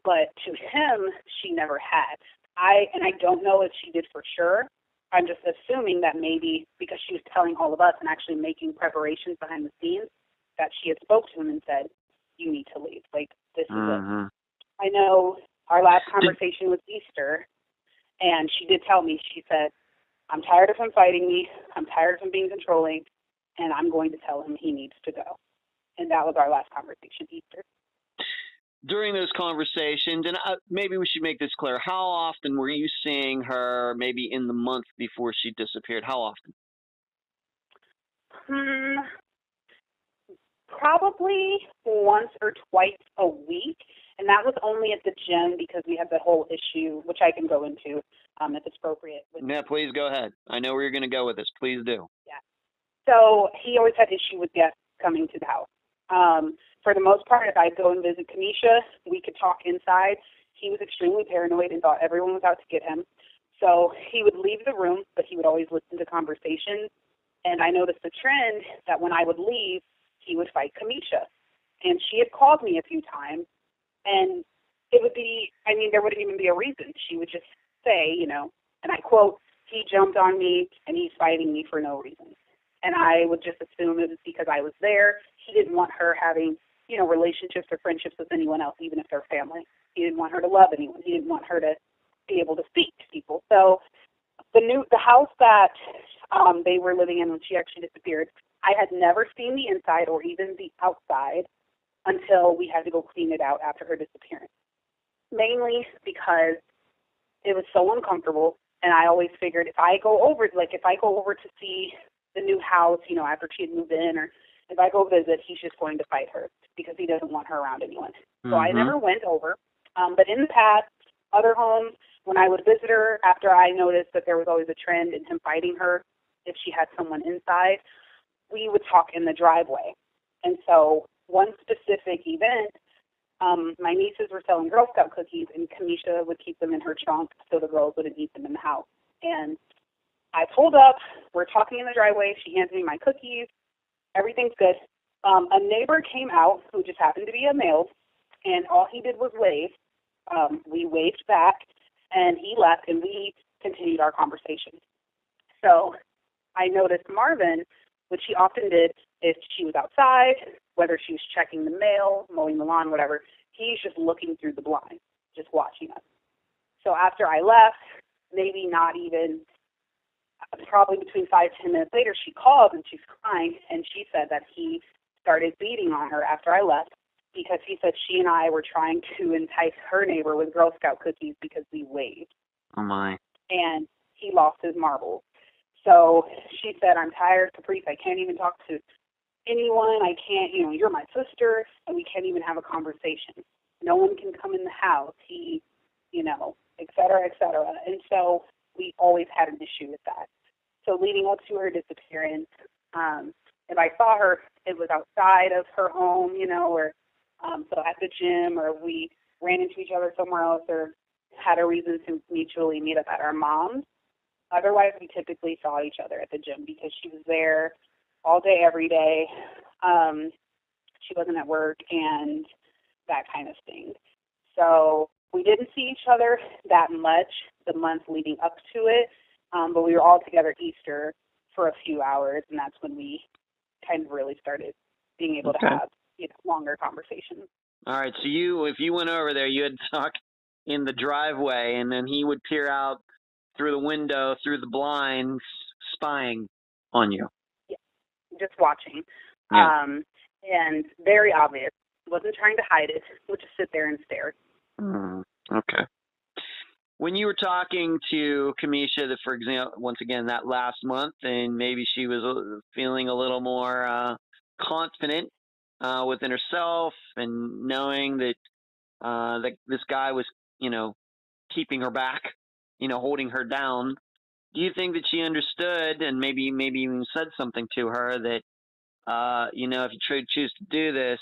But to him, she never had. I don't know if she did for sure. I'm just assuming that maybe because she was telling all of us and actually making preparations behind the scenes, that she had spoke to him and said, you need to leave. Like, this is it. I know our last conversation was Easter, and she did tell me, she said, I'm tired of him fighting me. I'm tired of him being controlling, and I'm going to tell him he needs to go. And that was our last conversation, Easter. During those conversations, and maybe we should make this clear, how often were you seeing her maybe in the month before she disappeared? How often? Probably once or twice a week, and that was only at the gym because we had the whole issue, which I can go into if it's appropriate. Yeah, please go ahead. I know where you're going to go with this. Please do. Yeah. So he always had issue with guests coming to the house. For the most part, if I'd go and visit Camisha, we could talk inside. He was extremely paranoid and thought everyone was out to get him. So he would leave the room, but he would always listen to conversations. And I noticed a trend that when I would leave, he would fight Camisha. And she had called me a few times, and it would be, I mean, there wouldn't even be a reason. She would just say, you know, and I quote, he jumped on me and he's fighting me for no reason. And I would just assume it was because I was there. He didn't want her having, you know, relationships or friendships with anyone else, even if they're family. He didn't want her to love anyone. He didn't want her to be able to speak to people. So the house that they were living in when she actually disappeared, I had never seen the inside or even the outside until we had to go clean it out after her disappearance. Mainly because it was so uncomfortable, and I always figured if I go over to see the new house, you know, after she had moved in, or if I go visit, he's just going to fight her because he doesn't want her around anyone. So I never went over. But in the past, other homes, when I would visit her, after I noticed that there was always a trend in him fighting her if she had someone inside, we would talk in the driveway. And so one specific event, my nieces were selling Girl Scout cookies, and Camisha would keep them in her trunk so the girls wouldn't eat them in the house. And I pulled up, we're talking in the driveway, she hands me my cookies, everything's good. A neighbor came out who just happened to be a male, and all he did was wave. We waved back, and he left, and we continued our conversation. So I noticed Marvin, which he often did if she was outside, whether she was checking the mail, mowing the lawn, whatever, he's just looking through the blind, just watching us. So after I left, maybe not even, probably between 5 to 10 minutes later, she called and she's crying, and she said that he started beating on her after I left because he said she and I were trying to entice her neighbor with Girl Scout cookies because we waved. Oh, my. And he lost his marbles. So she said, I'm tired, Caprice, I can't even talk to anyone. I can't, you know, you're my sister, and we can't even have a conversation. No one can come in the house. He, you know, et cetera, et cetera. And so we always had an issue with that. So leading up to her disappearance, if I saw her, it was outside of her home, you know, or so at the gym, or we ran into each other somewhere else, or had a reason to mutually meet up at our mom's. Otherwise, we typically saw each other at the gym because she was there all day, every day. She wasn't at work and that kind of thing. So we didn't see each other that much the month leading up to it, but we were all together Easter for a few hours, and that's when we kind of really started being able to have, you know, longer conversations. All right, so if you went over there, you had to talk in the driveway, and then he would peer out through the window, through the blinds, spying on you. Yeah, just watching. Yeah. And very obvious. Wasn't trying to hide it. Would just sit there and stare. Okay. When you were talking to Camisha, for example, once again, that last month, and maybe she was feeling a little more confident within herself and knowing that that this guy was, you know, keeping her back, you know, holding her down. Do you think that she understood and maybe even said something to her that, you know, if you choose to do this,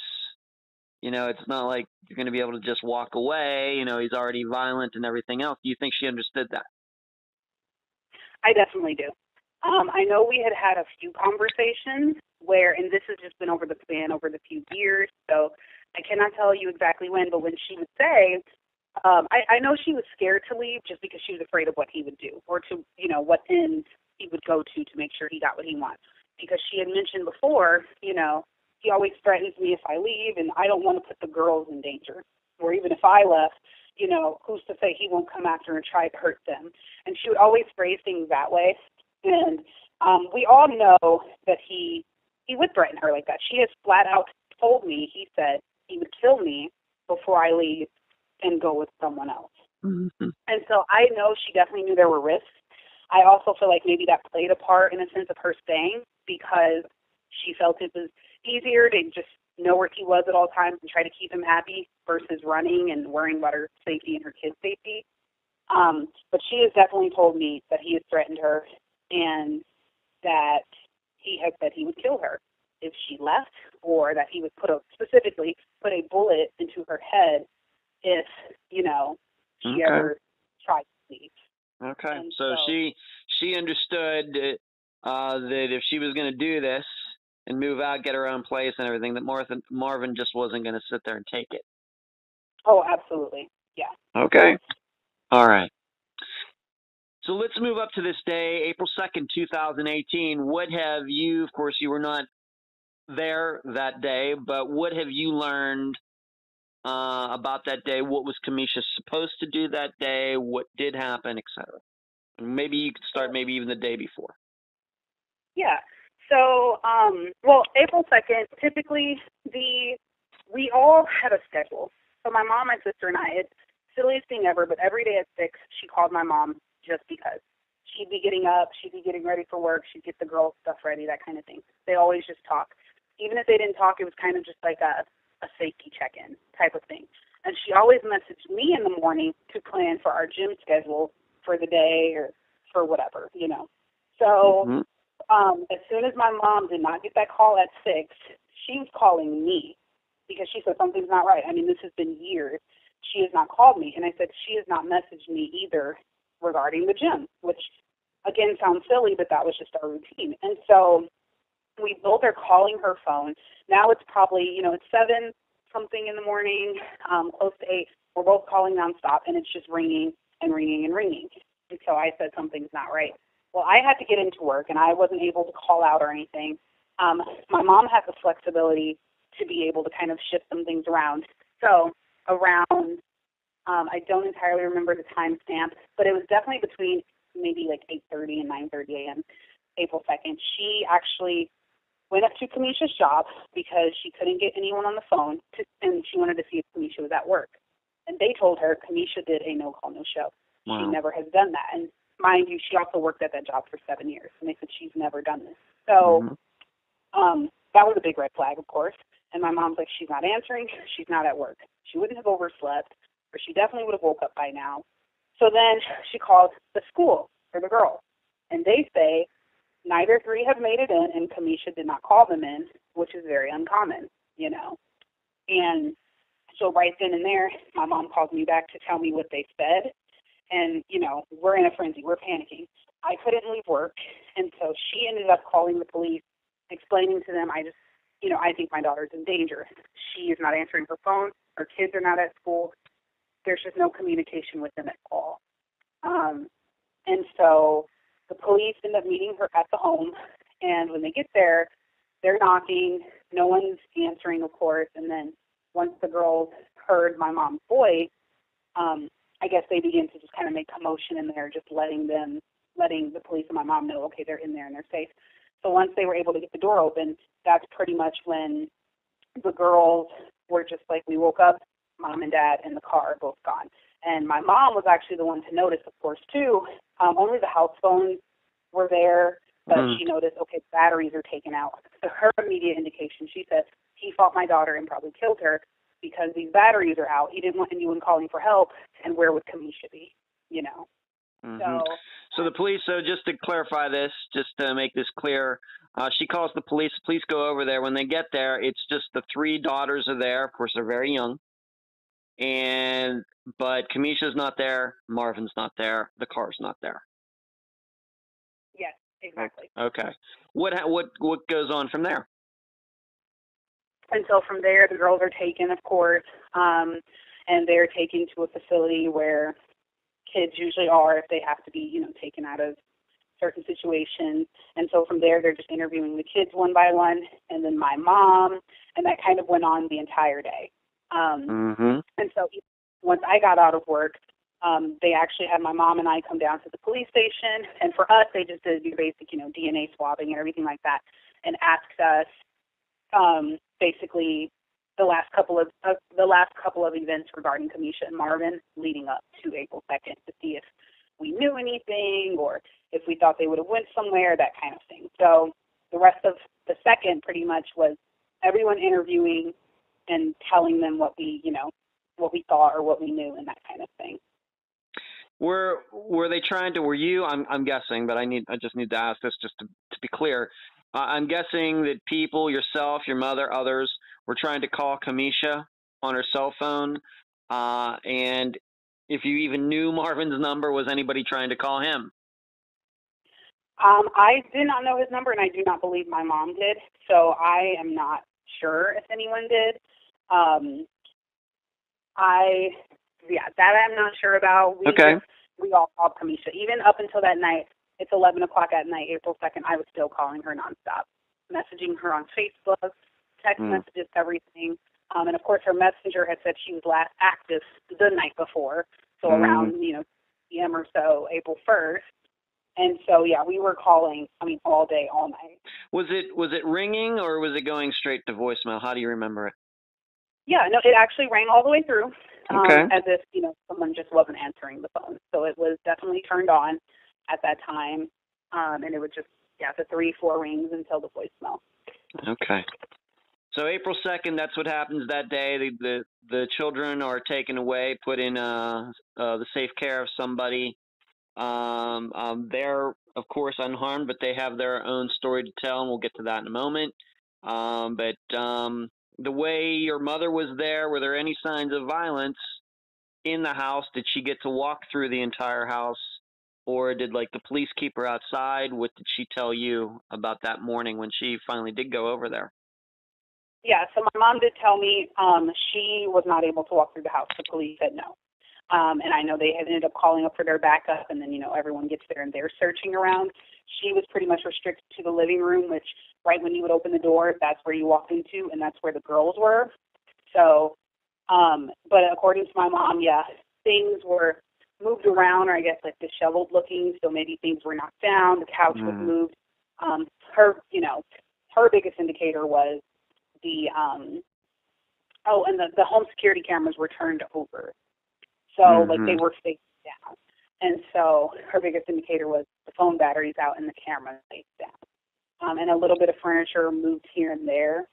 you know, it's not like you're going to be able to just walk away. You know, he's already violent and everything else. Do you think she understood that? I definitely do. I know we had a few conversations where, and this has just been over the span over the few years, so I cannot tell you exactly when, but when she would say, I know she was scared to leave just because she was afraid of what he would do, or to, you know, what ends he would go to make sure he got what he wants. Because she had mentioned before, you know, he always threatens me if I leave, and I don't want to put the girls in danger. Or even if I left, you know, who's to say he won't come after and try to hurt them? And she would always phrase things that way. And we all know that he would threaten her like that. She has flat out told me, he said, he would kill me before I leave and go with someone else. Mm-hmm. And so I know she definitely knew there were risks. I also feel like maybe that played a part in a sense of her staying, because She felt it was easier to just know where he was at all times and try to keep him happy versus running and worrying about her safety and her kids' safety. But she has definitely told me that he has threatened her and that he has said he would kill her if she left, or that he would specifically put a bullet into her head if, she ever tried to leave. Okay. And So she understood that if she was going to do this and move out, get her own place and everything, that Marvin just wasn't going to sit there and take it. Oh, absolutely. Yeah. Okay. All right. So let's move up to this day, April 2nd, 2018. What have you, of course, you were not there that day, but what have you learned about that day? What was Camisha supposed to do that day? What did happen, etc.? Maybe you could start maybe even the day before. Yeah. So, April 2nd, typically we all had a schedule. So my mom, my sister, and I, it's silliest thing ever, but every day at 6, she called my mom just because. She'd be getting up, she'd be getting ready for work, she'd get the girls' stuff ready, that kind of thing. They always just talk. Even if they didn't talk, it was kind of just like a safety check-in type of thing. And she always messaged me in the morning to plan for our gym schedule for the day or for whatever, So as soon as my mom did not get that call at 6, she was calling me because she said something's not right. I mean, this has been years. She has not called me. And I said, she has not messaged me either regarding the gym, which, again, sounds silly, but that was just our routine. And so we both are calling her phone. Now it's probably, it's 7-something in the morning, close to 8. We're both calling nonstop, and it's just ringing and ringing and ringing. And so I said something's not right. Well, I had to get into work, and I wasn't able to call out or anything. My mom had the flexibility to be able to kind of shift some things around. So around, I don't entirely remember the timestamp, but it was definitely between maybe like 8:30 and 9:30 a.m. April 2nd. She actually went up to Camisha's job because she couldn't get anyone on the phone, and she wanted to see if Camisha was at work. And they told her Camisha did a no-call, no-show. Wow. She never has done that. And mind you, she also worked at that job for 7 years, and they said she's never done this. So that was a big red flag, of course. And my mom's like, she's not answering. She's not at work. She wouldn't have overslept, or she definitely would have woke up by now. So then she called the school for the girls, and they say neither 3 have made it in, and Camisha did not call them in, which is very uncommon, And so right then and there, my mom called me back to tell me what they said. And, we're in a frenzy. We're panicking. I couldn't leave work. And so she ended up calling the police, explaining to them, I think my daughter's in danger. She is not answering her phone. Her kids are not at school. There's just no communication with them at all. And so the police end up meeting her at the home. And when they get there, they're knocking. No one's answering, of course. And then once the girls heard my mom's voice, I guess they began to just kind of make commotion in there, just letting the police and my mom know, okay, they're in there and they're safe. So once they were able to get the door open, that's pretty much when the girls were just like, we woke up, mom and dad in the car, both gone. And my mom was actually the one to notice, of course, too. Only the house phones were there, but she noticed, okay, batteries are taken out. So her immediate indication, she said, he fought my daughter and probably killed her because these batteries are out. He didn't want anyone calling for help, and where would Camisha be, So the police, so just to clarify this, just to make this clear, she calls the police. Police go over there. When they get there, it's just the 3 daughters are there. Of course, they're very young. But Camisha's not there. Marvin's not there. The car's not there. Yes, exactly. Okay. What goes on from there? And so from there, the girls are taken, of course, and they're taken to a facility where kids usually are if they have to be, taken out of certain situations. And so from there, they're just interviewing the kids one by one, and then my mom, and that kind of went on the entire day. And so once I got out of work, they actually had my mom and I come down to the police station, and for us, they just did your basic, DNA swabbing and everything like that, and asked us basically the last couple of events regarding Camisha and Marvin leading up to April 2nd to see if we knew anything or if we thought they would have went somewhere, that kind of thing. So the rest of the second pretty much was everyone interviewing and telling them what we, what we thought or what we knew and that kind of thing. Were they trying to? Were you? I'm guessing, but I just need to ask this just to be clear. I'm guessing that people, yourself, your mother, others, were trying to call Camisha on her cell phone, and if you even knew Marvin's number, was anybody trying to call him? I did not know his number, and I do not believe my mom did. So I am not sure if anyone did. That I'm not sure about. We all called Camisha. Even up until that night, it's 11 o'clock at night, April 2nd, I was still calling her nonstop, messaging her on Facebook, text messages, everything. And, of course, her messenger had said she was last active the night before, so around, p.m. or so, April 1st. And so, yeah, we were calling, all day, all night. Was it ringing or was it going straight to voicemail? How do you remember it? Yeah, no, it actually rang all the way through, okay. As if, someone just wasn't answering the phone. So it was definitely turned on at that time, and it would just, the 3-4 rings until the voicemail. Okay. So April 2nd, that's what happens that day. The children are taken away, put in the safe care of somebody. They're, of course, unharmed, but they have their own story to tell, and we'll get to that in a moment. But the way your mother was there, were there any signs of violence in the house? Did she get to walk through the entire house, or did the police keep her outside? What did she tell you about that morning when she finally did go over there? Yeah, so my mom did tell me she was not able to walk through the house. The police said no. And I know they had ended up calling up for their backup, and then, everyone gets there and they're searching around. She was pretty much restricted to the living room, which right when you would open the door, that's where you walked into, and that's where the girls were. So, but according to my mom, things were moved around, or I guess disheveled looking, so maybe things were knocked down, the couch was moved. Her biggest indicator was the home security cameras were turned over. So, they were face down. And so her biggest indicator was the phone batteries out and the camera face down. And a little bit of furniture moved here and there,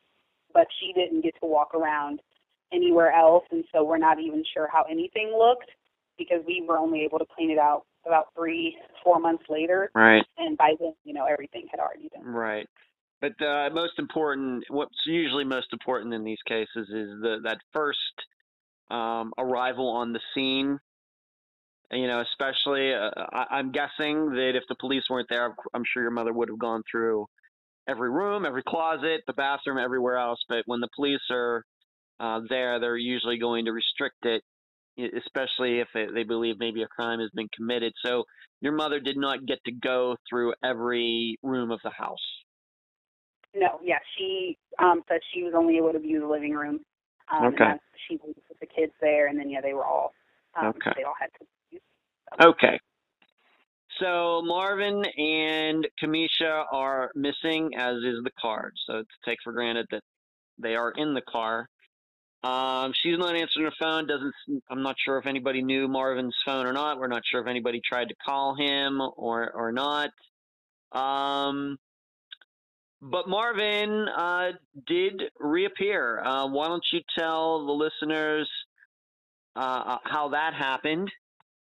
but she didn't get to walk around anywhere else, and so we're not even sure how anything looked because we were only able to clean it out about 3-4 months later. Right. And by then, everything had already been. Right. But most important, what's usually most important in these cases is that first arrival on the scene. Especially, I'm guessing that if the police weren't there, I'm sure your mother would have gone through every room, every closet, the bathroom, everywhere else. But when the police are there, they're usually going to restrict it, especially if they believe maybe a crime has been committed. So your mother did not get to go through every room of the house. No, she said she was only able to view the living room. Okay. And she was with the kids there, and then they were all okay. They all had to view. So. Okay. So Marvin and Camisha are missing, as is the car. So to take for granted that they are in the car. She's not answering her phone. I'm not sure if anybody knew Marvin's phone or not. We're not sure if anybody tried to call him or not. But Marvin did reappear. Why don't you tell the listeners how that happened,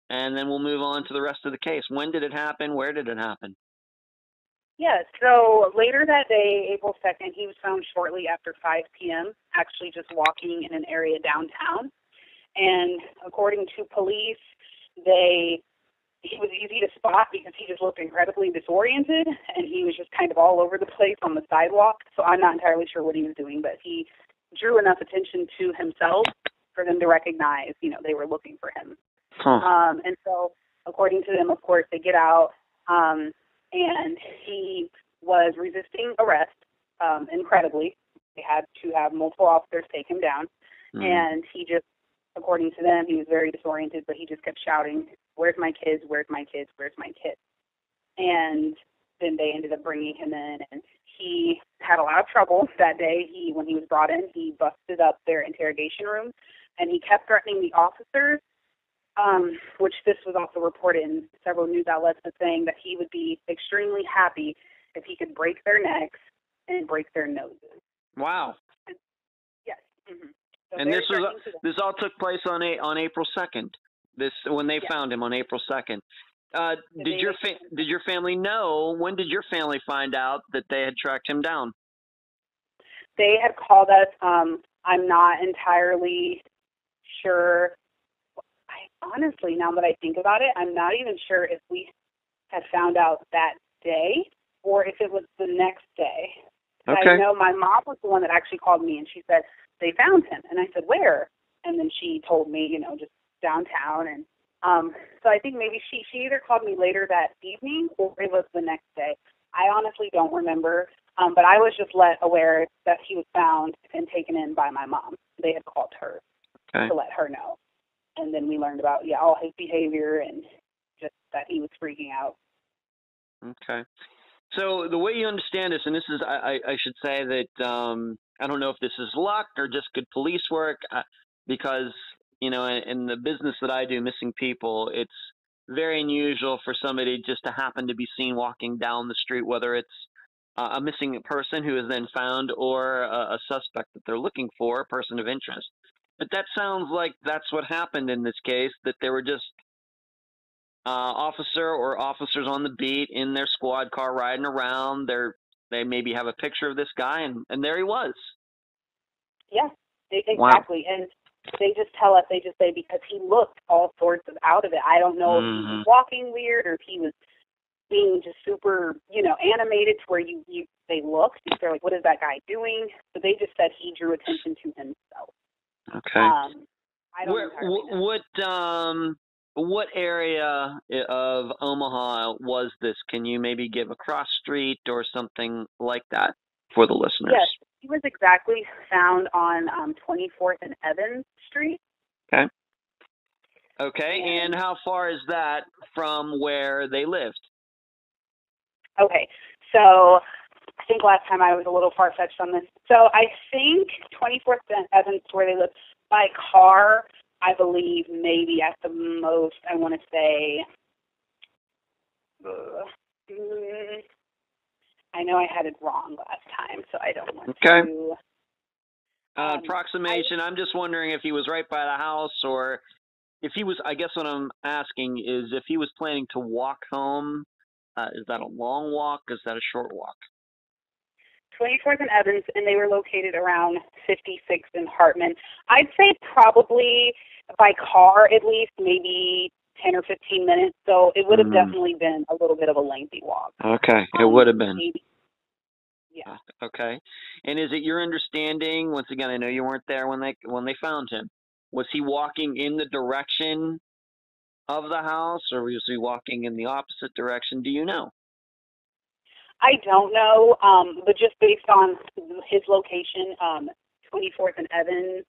and then we'll move on to the rest of the case. When did it happen? Where did it happen? Yeah, so later that day, April 2nd, he was found shortly after 5 p.m., actually just walking in an area downtown. And according to police, he was easy to spot because he just looked incredibly disoriented, and he was just kind of all over the place on the sidewalk. So I'm not entirely sure what he was doing, but he drew enough attention to himself for them to recognize, they were looking for him. Huh. And so according to them, of course, they get out, and he was resisting arrest, incredibly. They had to have multiple officers take him down, and he just, according to them, he was very disoriented, but he just kept shouting, "Where's my kids? Where's my kids? Where's my kids?" And then they ended up bringing him in, and he had a lot of trouble that day. When he was brought in, he busted up their interrogation room, and he kept threatening the officers, which this was also reported in several news outlets, saying that he would be extremely happy if he could break their necks and break their noses. Wow. Yes. Mm-hmm. So And this all took place on April 2nd. When they found him on April 2nd. Did your family know? When did your family find out that they had tracked him down? They had called us. I'm not entirely sure. Honestly, now that I think about it, I'm not even sure if we had found out that day or if it was the next day. Okay. I know my mom was the one that actually called me, and she said, they found him. And I said, where? And then she told me, just downtown. And so I think maybe she either called me later that evening or it was the next day. I honestly don't remember, but I was just aware that he was found and taken in by my mom. They had called her to let her know. And then we learned about, all his behavior and just that he was freaking out. Okay. So the way you understand this, and this is, I should say that I don't know if this is luck or just good police work, because, in the business that I do, missing people, it's very unusual for somebody just to happen to be seen walking down the street, whether it's a missing person who is then found or a suspect that they're looking for, a person of interest. But that sounds like that's what happened in this case, that there were just officer or officers on the beat in their squad car riding around. They maybe have a picture of this guy, and there he was. Yeah, exactly. Wow. And they just tell us, they just say, because he looked all sorts of out of it. I don't know if he was walking weird or if he was being just super, animated to where they looked. They're like, what is that guy doing? So they just said he drew attention to himself. Okay. I don't know. What area of Omaha was this? Can you maybe give a cross street or something like that for the listeners? Yes, he was exactly found on 24th and Evans Street. Okay. Okay, and how far is that from where they lived? Okay, so I think last time I was a little far-fetched on this. So I think 24th and Evans is where they lived. By car, I believe maybe at the most, I want to say, I know I had it wrong last time, so I don't want to. Approximation, I'm just wondering if he was right by the house or if he was, I guess what I'm asking is if he was planning to walk home. Is that a long walk? Is that a short walk? 24th and Evans, and they were located around 56th and Hartman. I'd say probably by car at least maybe 10 or 15 minutes, so it would have definitely been a little bit of a lengthy walk. Okay, it would have been. Maybe. Yeah. Okay. And is it your understanding, once again, I know you weren't there when they found him, was he walking in the direction of the house or was he walking in the opposite direction? Do you know? I don't know, but just based on his location, 24th and Evans,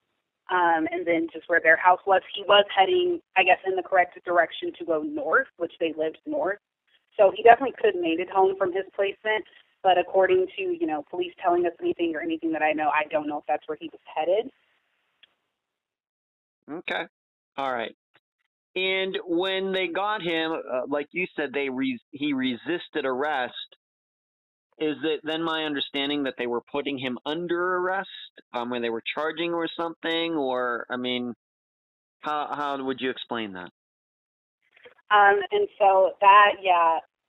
and then just where their house was, he was heading, I guess, in the correct direction to go north, which they lived north. So he definitely could have made it home from his placement, but according to, police telling us anything or anything that I know, I don't know if that's where he was headed. Okay. All right. And when they got him, like you said, he resisted arrest. Is it then my understanding that they were putting him under arrest when they were charging or something? Or, I mean, how would you explain that? And so that,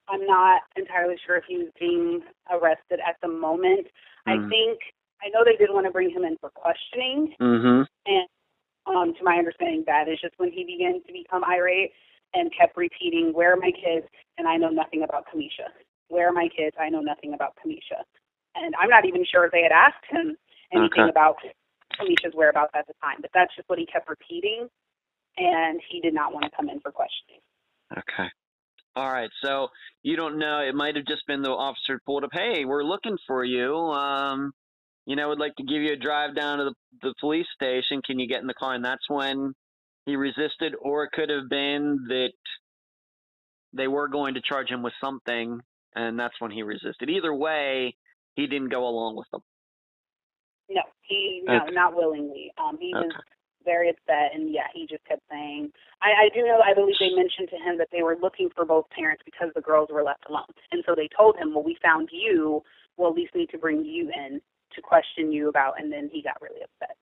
I'm not entirely sure if he was being arrested at the moment. I know they did want to bring him in for questioning. And to my understanding, that is just when he began to become irate and kept repeating, where are my kids? And I know nothing about Camisha. Where are my kids? I know nothing about Camisha. And I'm not even sure if they had asked him anything about Camisha's whereabouts at the time, but that's just what he kept repeating, and he did not want to come in for questioning. Okay. All right. So you don't know. It might have just been the officer pulled up, hey, we're looking for you. Would like to give you a drive down to the police station. Can you get in the car? And that's when he resisted, or it could have been that they were going to charge him with something, and that's when he resisted. Either way, he didn't go along with them. No, not willingly. He was very upset, and yeah, he just kept saying, I do know, I believe they mentioned to him that they were looking for both parents because the girls were left alone. And so they told him, well, we found you, we'll at least need to bring you in to question you about, and then he got really upset.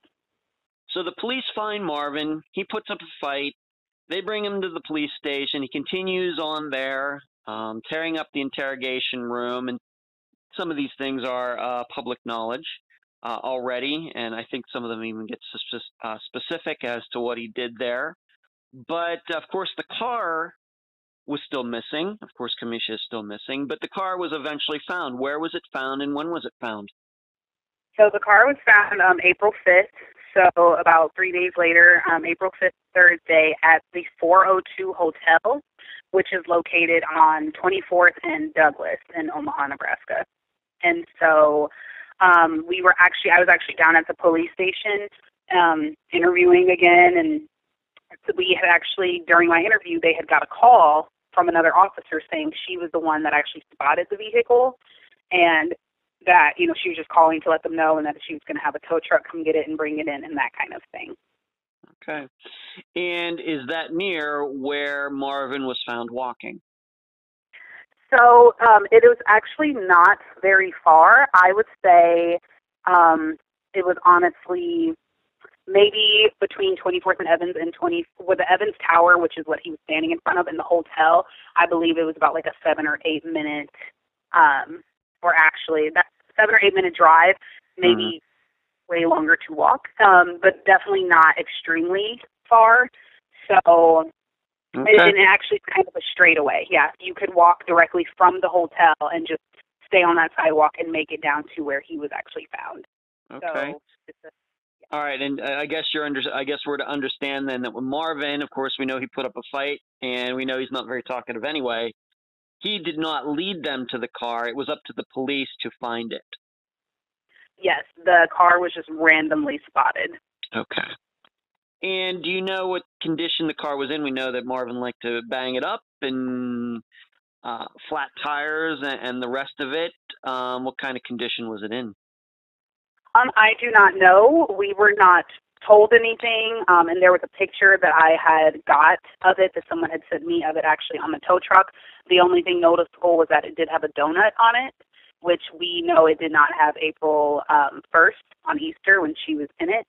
So the police find Marvin, he puts up a fight, they bring him to the police station, he continues on there, tearing up the interrogation room, and some of these things are public knowledge already, and I think some of them even get specific as to what he did there. But, of course, the car was still missing. Of course, Camisha is still missing, but the car was eventually found. Where was it found, and when was it found? So the car was found April 5th, so about 3 days later, April 5th, Thursday, at the 402 Hotel, which is located on 24th and Douglas in Omaha, Nebraska. And so I was actually down at the police station interviewing again, and we had actually, during my interview, they had got a call from another officer saying she was the one that actually spotted the vehicle, and that, you know, she was just calling to let them know, and that she was going to have a tow truck come get it and bring it in and that kind of thing. Okay. And is that near where Marvin was found walking? So it was actually not very far. I would say it was honestly maybe between 24th and Evans and with the Evans Tower, which is what he was standing in front of, in the hotel. I believe it was about like a 7 or 8 minute, or actually that 7 or 8 minute drive, maybe way longer to walk, but definitely not extremely far. So. Okay. And actually kind of a straightaway. Yeah, you could walk directly from the hotel and just stay on that sidewalk and make it down to where he was actually found. Okay. So, all right, and I guess we're to understand then that with Marvin, of course, we know he put up a fight, and we know he's not very talkative anyway. He did not lead them to the car. It was up to the police to find it. Yes, the car was just randomly spotted. Okay. And do you know what condition the car was in? We know that Marvin liked to bang it up and flat tires and the rest of it. What kind of condition was it in? I do not know. We were not told anything, and there was a picture that I had got of it, that someone had sent me of it actually on the tow truck. The only thing noticeable was that it did have a donut on it, which we know it did not have April 1st on Easter when she was in it.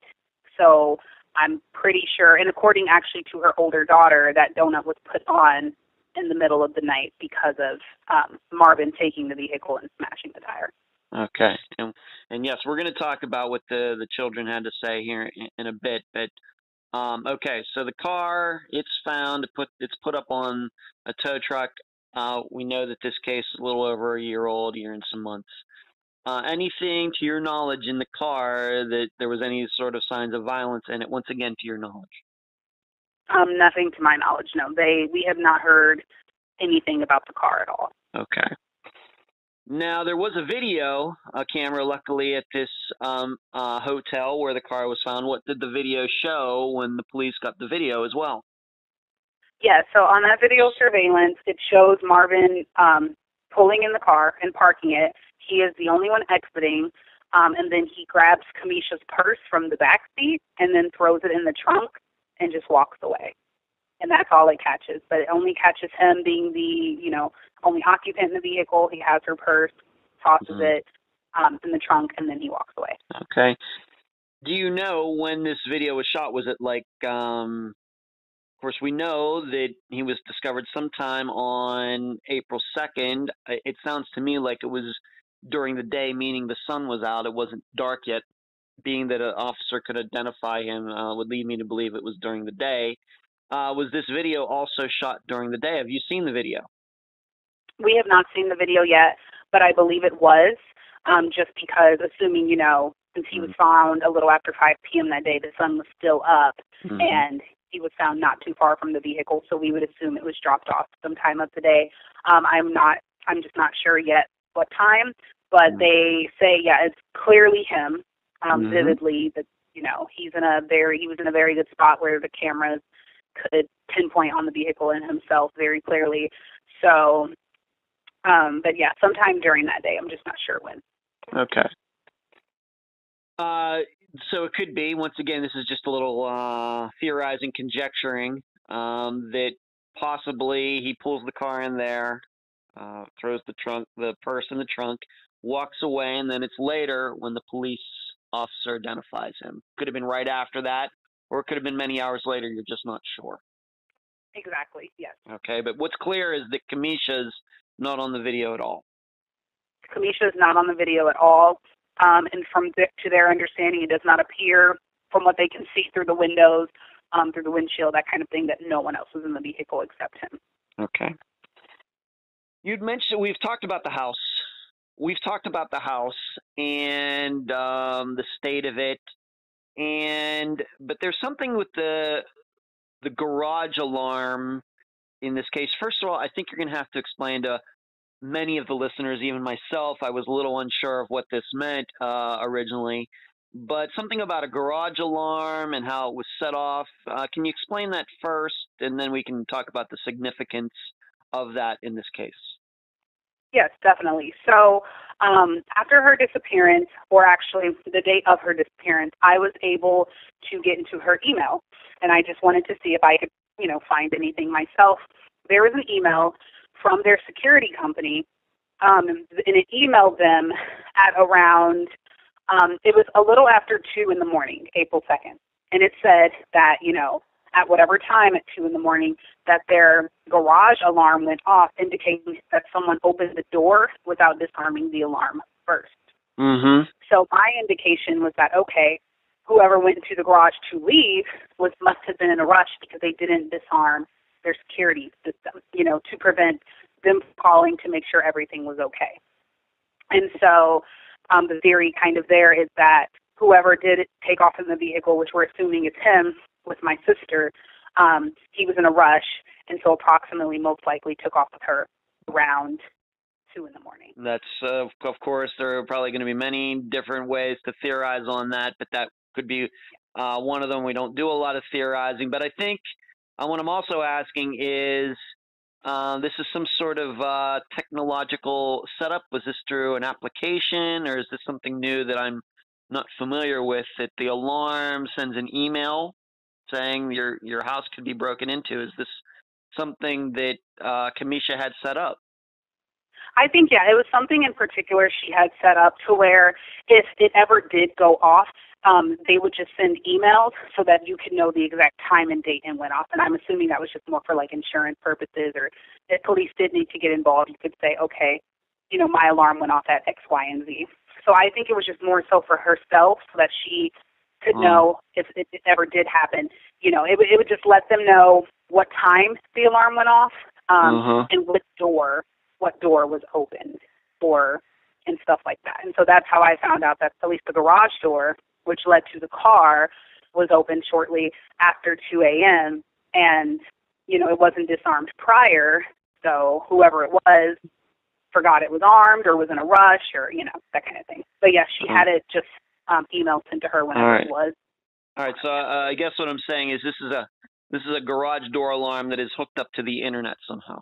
So I'm pretty sure, and according actually to her older daughter, that donut was put on in the middle of the night because of Marvin taking the vehicle and smashing the tire. Okay. And yes, we're going to talk about what the children had to say here in a bit. But, okay, so the car, it's found, it's put up on a tow truck. We know that this case is a little over a year old, year and some months. Anything to your knowledge in the car that there was any sort of signs of violence in it, once again, to your knowledge? Nothing to my knowledge, no. We have not heard anything about the car at all. Okay. Now, there was a camera, luckily, at this hotel where the car was found. What did the video show when the police got the video as well? Yeah, so on that video surveillance, it shows Marvin pulling in the car and parking it. He is the only one exiting, and then he grabs Camisha's purse from the back seat and then throws it in the trunk and just walks away. And that's all it catches, but it only catches him being the, only occupant in the vehicle. He has her purse, tosses it in the trunk, and then he walks away. Okay. Do you know when this video was shot? Was it like, of course, we know that he was discovered sometime on April 2nd. It sounds to me like it was during the day, meaning the sun was out. It wasn't dark yet. Being that an officer could identify him would lead me to believe it was during the day. Was this video also shot during the day? Have you seen the video? We have not seen the video yet, but I believe it was, just because, assuming, since he was found a little after 5 p.m. that day, the sun was still up, and he was found not too far from the vehicle, so we would assume it was dropped off sometime of the day. I'm just not sure yet what time, but they say, yeah, it's clearly him, vividly, that, he was in a very good spot where the cameras could pinpoint on the vehicle and himself very clearly. So, but yeah, sometime during that day. I'm just not sure when. Okay. So it could be, once again, this is just a little theorizing, conjecturing, that possibly he pulls the car in there, throws the purse in the trunk, walks away, and then it's later when the police officer identifies him. Could have been right after that, or it could have been many hours later. You're just not sure. Exactly, yes. Okay, but what's clear is that Camisha's not on the video at all. Camisha is not on the video at all. And to their understanding, it does not appear, from what they can see through the windows, through the windshield, that kind of thing, that no one else was in the vehicle except him. Okay. You'd mentioned, we've talked about the house. We've talked about the house and the state of it. But there's something with the garage alarm in this case. First of all, I think you're going to have to explain to many of the listeners, even myself, I was a little unsure of what this meant originally, but something about a garage alarm and how it was set off. Can you explain that first, and then we can talk about the significance of that in this case? Yes, definitely. So after her disappearance, or actually the date of her disappearance, I was able to get into her email, and I just wanted to see if I could, find anything myself. There was an email from their security company, and it emailed them at around, it was a little after 2 in the morning, April 2nd, and it said that, at whatever time at 2 in the morning, that their garage alarm went off, indicating that someone opened the door without disarming the alarm first. Mm-hmm. So my indication was that, okay, whoever went into the garage to leave must have been in a rush because they didn't disarm their security system, to prevent them calling to make sure everything was okay. And so the theory kind of there is that whoever did take off in the vehicle, which we're assuming is him with my sister, he was in a rush, and so approximately most likely took off with her around 2 in the morning. That's, of course, there are probably going to be many different ways to theorize on that, but that could be one of them. We don't do a lot of theorizing, but I think what I'm also asking is, this is some sort of technological setup. Was this through an application, or is this something new that I'm not familiar with, that the alarm sends an email saying your house could be broken into? Is this something that Camisha had set up? I think, yeah, it was something in particular she had set up to where if it ever did go off, they would just send emails so that you could know the exact time and date and went off. And I'm assuming that was just more for like insurance purposes, or if police did need to get involved, you could say, okay, my alarm went off at X, Y, and Z. So I think it was just more so for herself so that she could know if it ever did happen. It would just let them know what time the alarm went off, and what door was opened and stuff like that. And so that's how I found out that at least the garage door, which led to the car, was open shortly after 2 a.m. And, it wasn't disarmed prior. So whoever it was forgot it was armed or was in a rush or, that kind of thing. But yeah, she had it just emailed sent to her whenever it was. All right. So I guess what I'm saying is this is a garage door alarm that is hooked up to the internet somehow.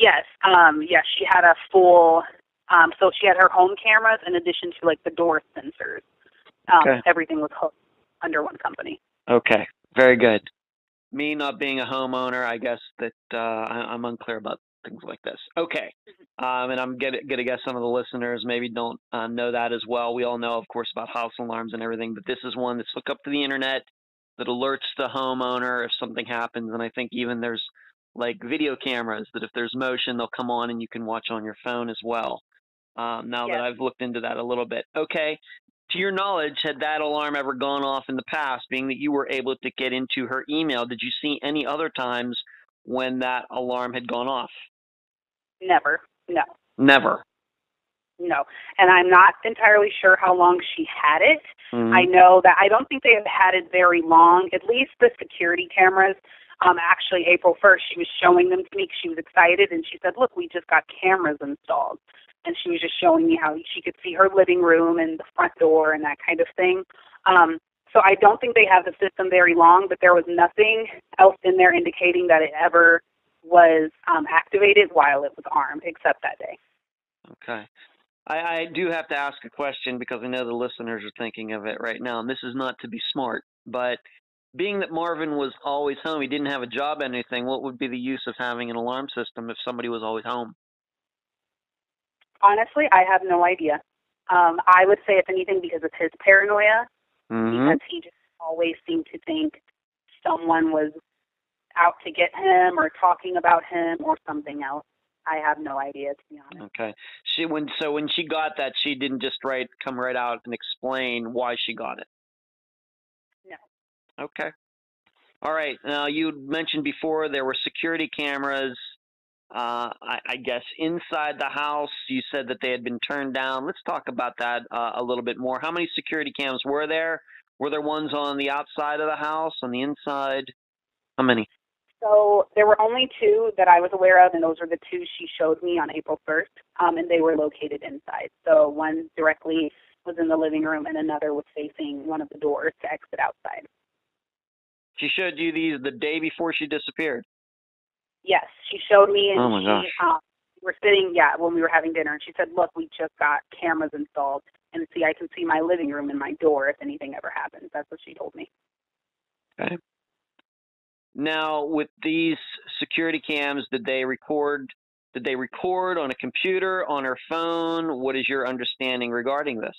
Yes. Yes, she had a full, so she had her home cameras in addition to like the door sensors. Everything was hooked under one company. Okay. Very good. Me not being a homeowner, I guess that I'm unclear about things like this. Okay. And I'm going to guess some of the listeners maybe don't know that as well. We all know, of course, about house alarms and everything, but this is one that's hooked up to the internet that alerts the homeowner if something happens. And I think even there's like video cameras that if there's motion, they'll come on and you can watch on your phone as well. Now that I've looked into that a little bit. Okay. To your knowledge, had that alarm ever gone off in the past, being that you were able to get into her email? Did you see any other times when that alarm had gone off? Never. No. Never. No. And I'm not entirely sure how long she had it. Mm-hmm. I know that I don't think they have had it very long, at least the security cameras. Actually, April 1st, she was showing them to me. She was excited, and she said, look, we just got cameras installed. And she was just showing me how she could see her living room and the front door and that kind of thing. So I don't think they have the system very long, but there was nothing else in there indicating that it ever was activated while it was armed, except that day. Okay. I do have to ask a question because I know the listeners are thinking of it right now, and this is not to be smart, but being that Marvin was always home, he didn't have a job or anything, what would be the use of having an alarm system if somebody was always home? Honestly, I have no idea. I would say, if anything, because of his paranoia, because he just always seemed to think someone was out to get him or talking about him or something else. I have no idea, to be honest. Okay. When she got that, she didn't just come right out and explain why she got it. No. Okay. All right. Now, you mentioned before there were security cameras, I guess, inside the house. You said that they had been turned down. Let's talk about that a little bit more. How many security cams were there? Were there ones on the outside of the house, on the inside? How many? So there were only two that I was aware of, and those were the two she showed me on April 1st, and they were located inside. So one directly was in the living room, and another was facing one of the doors to exit outside. She showed you these the day before she disappeared? Yes, she showed me, and oh my gosh. We were sitting, when we were having dinner, and she said, look, we just got cameras installed, and see, I can see my living room and my door if anything ever happens. That's what she told me. Okay. Now, with these security cams, did they record on a computer, on her phone? What is your understanding regarding this?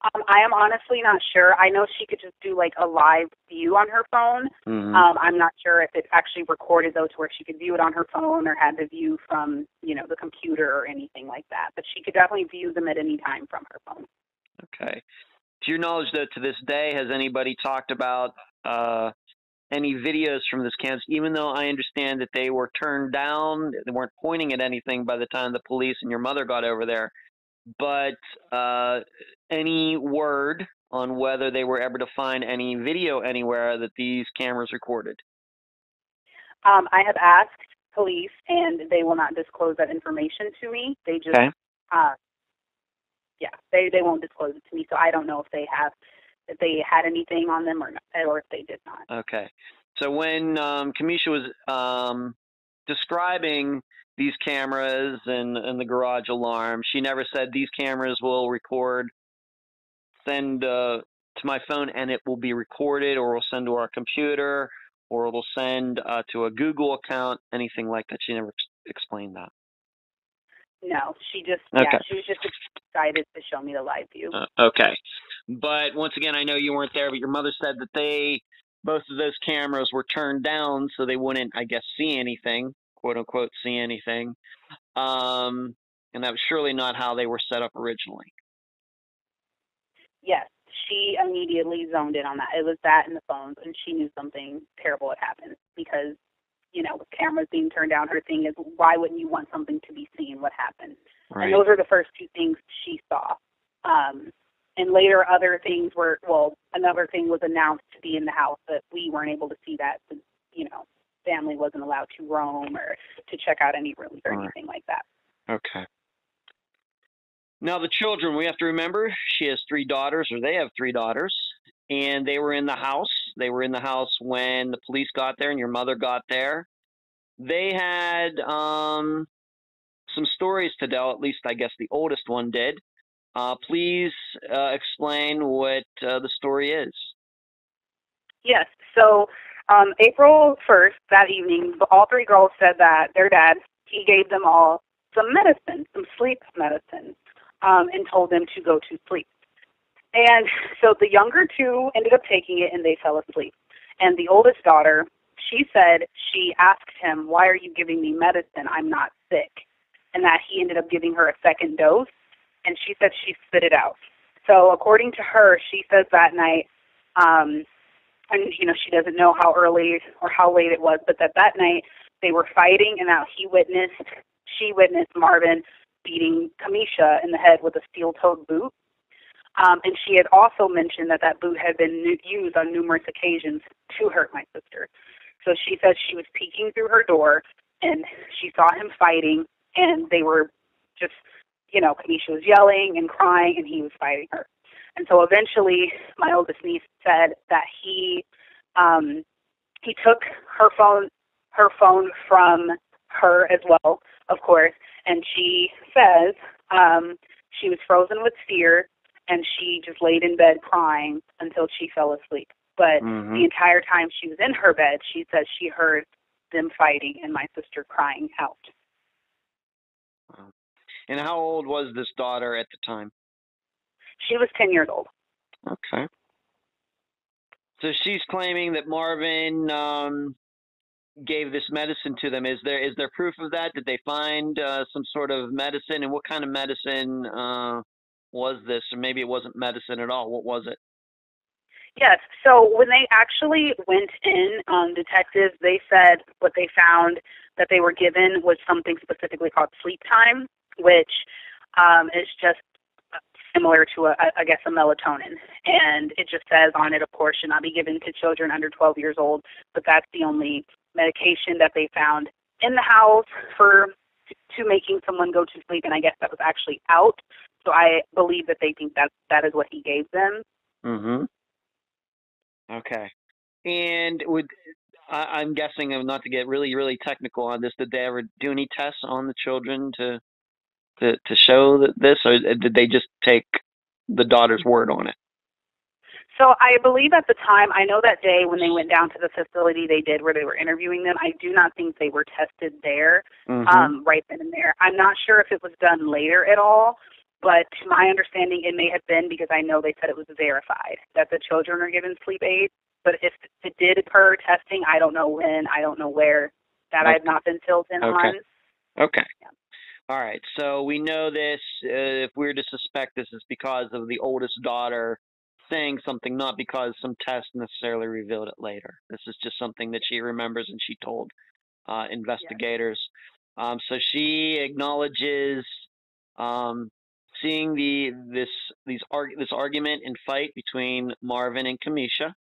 I am honestly not sure. I know she could just do like a live view on her phone. I'm not sure if it actually recorded though to where she could view it on her phone or had the view from, the computer or anything like that. But she could definitely view them at any time from her phone. Okay. To your knowledge, though, to this day, has anybody talked about any videos from this cams, even though I understand that they were turned down, they weren't pointing at anything by the time the police and your mother got over there, but any word on whether they were able to find any video anywhere that these cameras recorded? I have asked police, and they will not disclose that information to me. They just, okay. They won't disclose it to me, so I don't know if they had anything on them or not, or if they did not. Okay. So when Camisha was describing these cameras and the garage alarm, she never said these cameras will record, send to my phone, and it will be recorded, or will send to our computer, or it'll send to a Google account, anything like that. She never explained that. No, she just, she was just excited to show me the live view. Okay. But once again, I know you weren't there, but your mother said that both of those cameras were turned down so they wouldn't, I guess, see anything, quote unquote, see anything. And that was surely not how they were set up originally. Yes, she immediately zoned in on that. It was that and the phones, and she knew something terrible had happened because, with cameras being turned down, her thing is, why wouldn't you want something to be seen? What happened? Right. And those are the first two things she saw. And later other things another thing was announced to be in the house, but we weren't able to see that since, family wasn't allowed to roam or to check out any rooms or anything like that. Okay. Now the children, we have to remember, she has three daughters, or they have three daughters, and they were in the house. They were in the house when the police got there and your mother got there. They had some stories to tell, at least I guess the oldest one did. Please explain what the story is. Yes. So April 1st, that evening, all three girls said that their dad, he gave them all some medicine, some sleep medicine, and told them to go to sleep. And so the younger two ended up taking it, and they fell asleep. And the oldest daughter, she said she asked him, why are you giving me medicine? I'm not sick. And that he ended up giving her a second dose. And she said she spit it out. So according to her, she says that night, and she doesn't know how early or how late it was, but that night they were fighting, and that she witnessed Marvin beating Camisha in the head with a steel-toed boot. And she had also mentioned that boot had been used on numerous occasions to hurt my sister. So she said she was peeking through her door, and she saw him fighting, and they were just, Camisha was yelling and crying, and he was fighting her. And so eventually my oldest niece said that he took her phone from her as well, of course, and she says She was frozen with fear, and she just laid in bed crying until she fell asleep. But the entire time she was in her bed, she says she heard them fighting and my sister crying out. And how old was this daughter at the time? She was 10 years old. Okay. So she's claiming that Marvin gave this medicine to them. Is there proof of that? Did they find some sort of medicine? And what kind of medicine was this? Or maybe it wasn't medicine at all. What was it? Yes. So when they actually went in, detectives, they said what they found that they were given was something specifically called sleep time, which is just similar to, I guess, a melatonin. And it just says on it, of course, should not be given to children under 12 years old, but that's the only medication that they found in the house to making someone go to sleep, and I guess that was actually out. So I believe that they think that is what he gave them. Mm-hmm. Okay. And I'm guessing, not to get really, really technical on this, did they ever do any tests on the children to show this, or did they just take the daughter's word on it? So I believe at the time, I know that day when they went down to the facility they did where they were interviewing them, I do not think they were tested there right then and there. I'm not sure if it was done later at all, but to my understanding, it may have been, because I know they said it was verified that the children are given sleep aids. But if it did occur testing, I don't know when, I don't know where. That I've not been filled in on. Okay. Yeah. All right. So we know this. If we're to suspect this is because of the oldest daughter saying something, not because some test necessarily revealed it later. This is just something that she remembers and she told investigators. Yes. So she acknowledges seeing this argument and fight between Marvin and Camisha,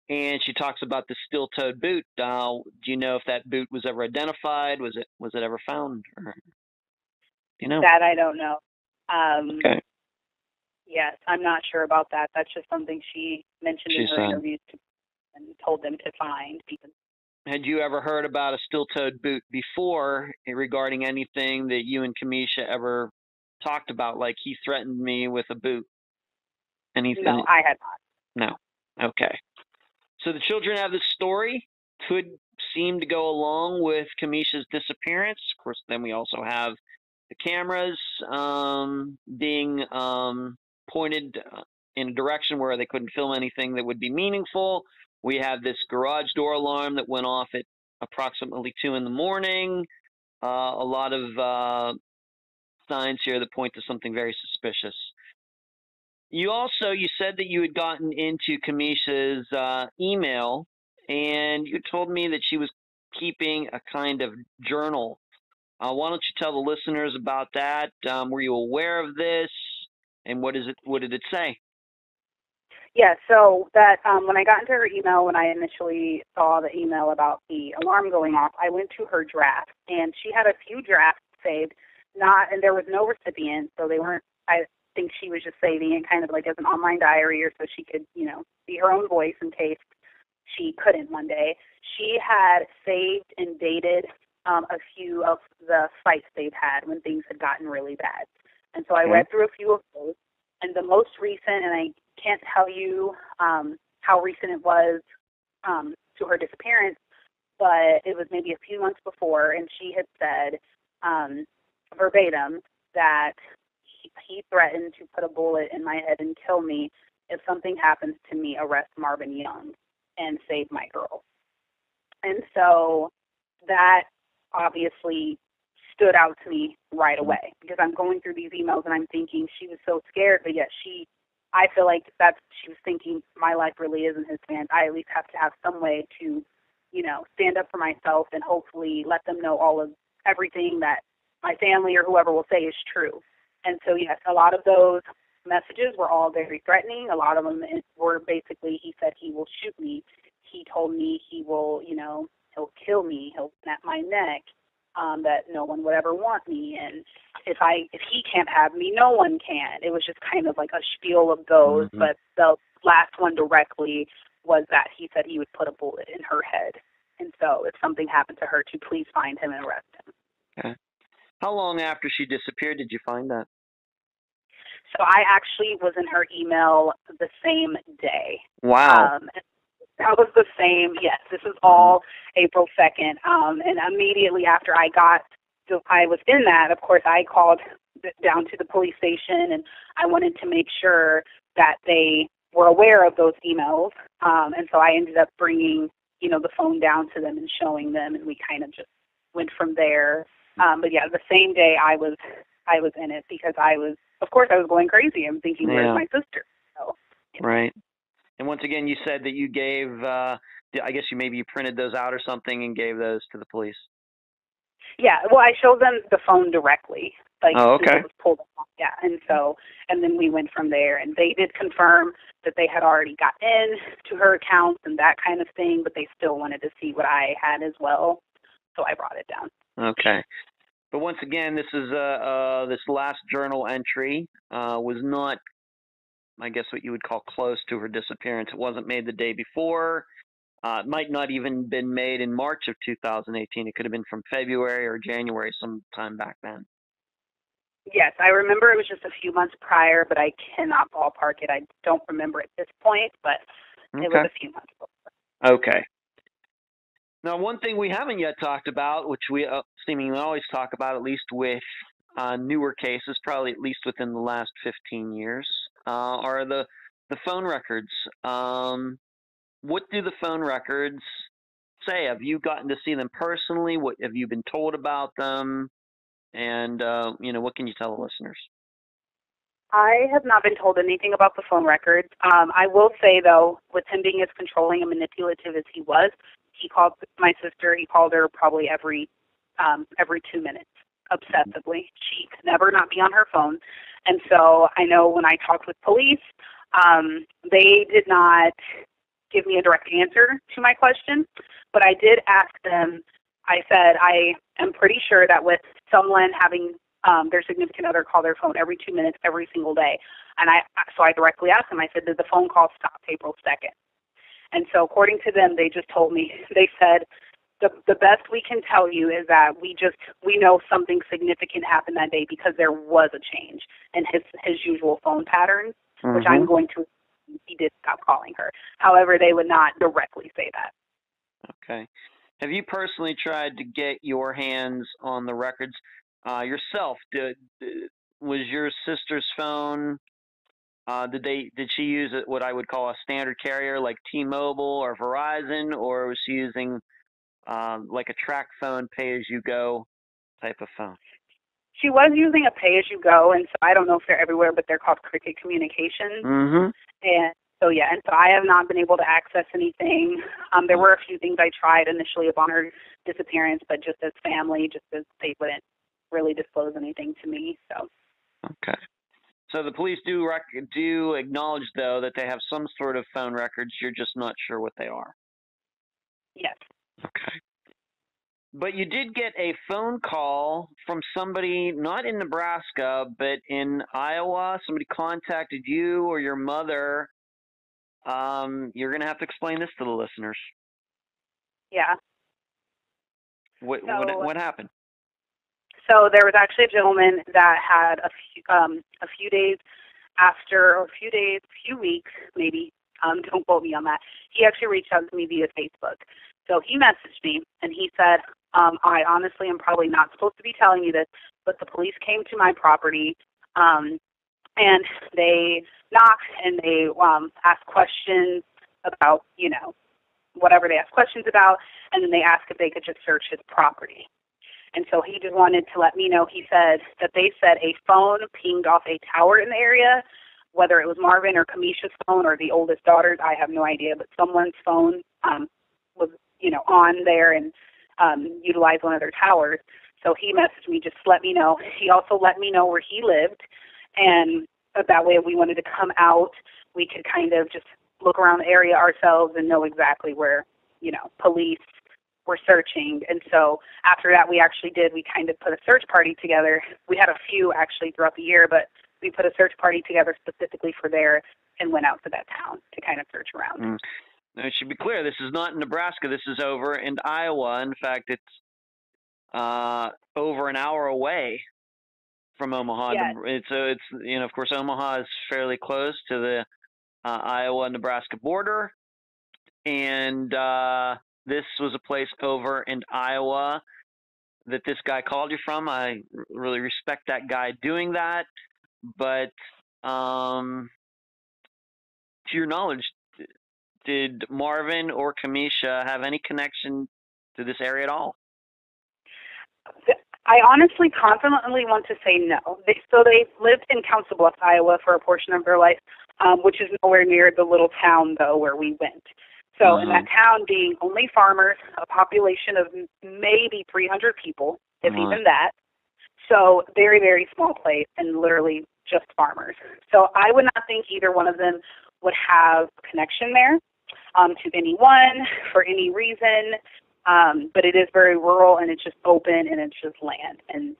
and she talks about the steel-toed boot. Do you know if that boot was ever identified? Was it ever found? Or, you know? That I don't know. Okay. Yes, I'm not sure about that. That's just something she mentioned in her interviews and told them to find. Had you ever heard about a steel-toed boot before regarding anything that you and Camisha ever talked about, like he threatened me with a boot? Anything? No, I had not. No. Okay. So the children have this story, could seem to go along with Camisha's disappearance. Of course, then we also have the cameras being pointed in a direction where they couldn't film anything that would be meaningful. We have this garage door alarm that went off at approximately 2 in the morning. A lot of signs here that point to something very suspicious. You said that you had gotten into Camisha's email, and you told me that she was keeping a kind of journal. Why don't you tell the listeners about that? Were you aware of this, and what did it say? Yeah, so that when I got into her email, when I initially saw the email about the alarm going off, I went to her draft, and she had a few drafts saved, and there was no recipient, so they weren't. I think she was just saving it kind of like as an online diary, or so she could, be her own voice in case she couldn't one day. She had saved and dated a few of the fights they've had when things had gotten really bad. And so I read through a few of those, and the most recent, and I can't tell you how recent it was to her disappearance, but it was maybe a few months before, and she had said verbatim that he threatened to put a bullet in my head and kill me. If something happens to me, arrest Marvin Young and save my girl. And so that obviously stood out to me right away, because I'm going through these emails and I'm thinking she was so scared, but yet I feel like she was thinking my life really is in his hands. I at least have to have some way to, stand up for myself and hopefully let them know everything that my family or whoever will say is true. And so, yes, a lot of those messages were all very threatening. A lot of them were basically, he said he will shoot me. He told me he will, he'll kill me. He'll snap my neck, that no one would ever want me. And if he can't have me, no one can. It was just kind of like a spiel of those. Mm-hmm. But the last one directly was that he said he would put a bullet in her head. And so if something happened to her, to please find him and arrest him. Okay. How long after she disappeared did you find that? So I actually was in her email the same day. Wow. That was the same. Yes, this is all April 2nd. And immediately after I was in that, of course, I called down to the police station, and I wanted to make sure that they were aware of those emails. And so I ended up bringing, the phone down to them and showing them, and we kind of just went from there. But yeah, the same day I was in it, because I was going crazy. I'm thinking, where's my sister? So, Right. And once again, you said that you gave, I guess you printed those out or something and gave those to the police. Yeah, well, I showed them the phone directly. Oh, okay. It was pulled up. Yeah, and then we went from there, and they did confirm that they had already got in to her accounts and that kind of thing, but they still wanted to see what I had as well, so I brought it down. Okay. But once again, this is this last journal entry was not, I guess, what you would call close to her disappearance. It wasn't made the day before. It might not even been made in March of 2018. It could have been from February or January, sometime back then. Yes, I remember it was just a few months prior, but I cannot ballpark it. I don't remember at this point, but it was a few months before. Okay. Now, one thing we haven't yet talked about, which we seemingly always talk about, at least with newer cases, probably at least within the last 15 years, are the phone records. What do the phone records say? Have you gotten to see them personally? What have you been told about them? And, what can you tell the listeners? I have not been told anything about the phone records. I will say, though, with him being as controlling and manipulative as he was, he called my sister. He called her probably every 2 minutes, obsessively. She could never not be on her phone. And so I know when I talked with police, they did not give me a direct answer to my question, but I did ask them. I said, I am pretty sure that with someone having their significant other call their phone every 2 minutes every single day, and so I directly asked them, I said, did the phone call stop April 2nd? And so according to them, they just told me, they said, the best we can tell you is that we know something significant happened that day because there was a change in his usual phone patterns, which I'm going to, he did stop calling her. However, they would not directly say that. Okay. Have you personally tried to get your hands on the records yourself? Was your sister's phone, did she use what I would call a standard carrier like T-Mobile or Verizon, or was she using like a track phone, pay-as-you-go type of phone? She was using a pay-as-you-go, and so I don't know if they're everywhere, but they're called Cricket Communications. And so, yeah, and so I have not been able to access anything. There were a few things I tried initially upon her disappearance, but just as family, just as they wouldn't really disclose anything to me. So. Okay. So the police do acknowledge, though, that they have some sort of phone records. You're just not sure what they are. Yes. Okay. But you did get a phone call from somebody not in Nebraska, but in Iowa. Somebody contacted you or your mother. You're going to have to explain this to the listeners. Yeah. What happened? So there was actually a gentleman that had a few days after, or a few weeks maybe, don't quote me on that, he actually reached out to me via Facebook. So he messaged me, and he said, I honestly am probably not supposed to be telling you this, but the police came to my property, and they knocked, and they asked questions about, whatever they asked questions about, and then they asked if they could just search his property. And so he just wanted to let me know, he said that they said a phone pinged off a tower in the area, whether it was Marvin or Camisha's phone or the oldest daughter's, I have no idea, but someone's phone was, on there and utilized one of their towers. So he messaged me, just let me know. He also let me know where he lived, and that way if we wanted to come out, we could kind of just look around the area ourselves and know exactly where, police were searching. And so after that, we kind of put a search party together. We had a few actually throughout the year, but we put a search party together specifically for there and went out to that town to kind of search around. Now, it should be clear, this is not in Nebraska. This is over in Iowa. In fact, over an hour away from Omaha. Yes. It's of course, Omaha is fairly close to the Iowa-Nebraska border, and this was a place over in Iowa that this guy called you from. I really respect that guy doing that, but to your knowledge, did Marvin or Camisha have any connection to this area at all? I honestly confidently want to say no. So they lived in Council Bluffs, Iowa for a portion of their life, which is nowhere near the little town, though, where we went. So in that town being only farmers, a population of maybe 300 people, if even that. So very, very small place and literally just farmers. So I would not think either one of them would have connection there to anyone for any reason. But it is very rural and it's just open and it's just land. And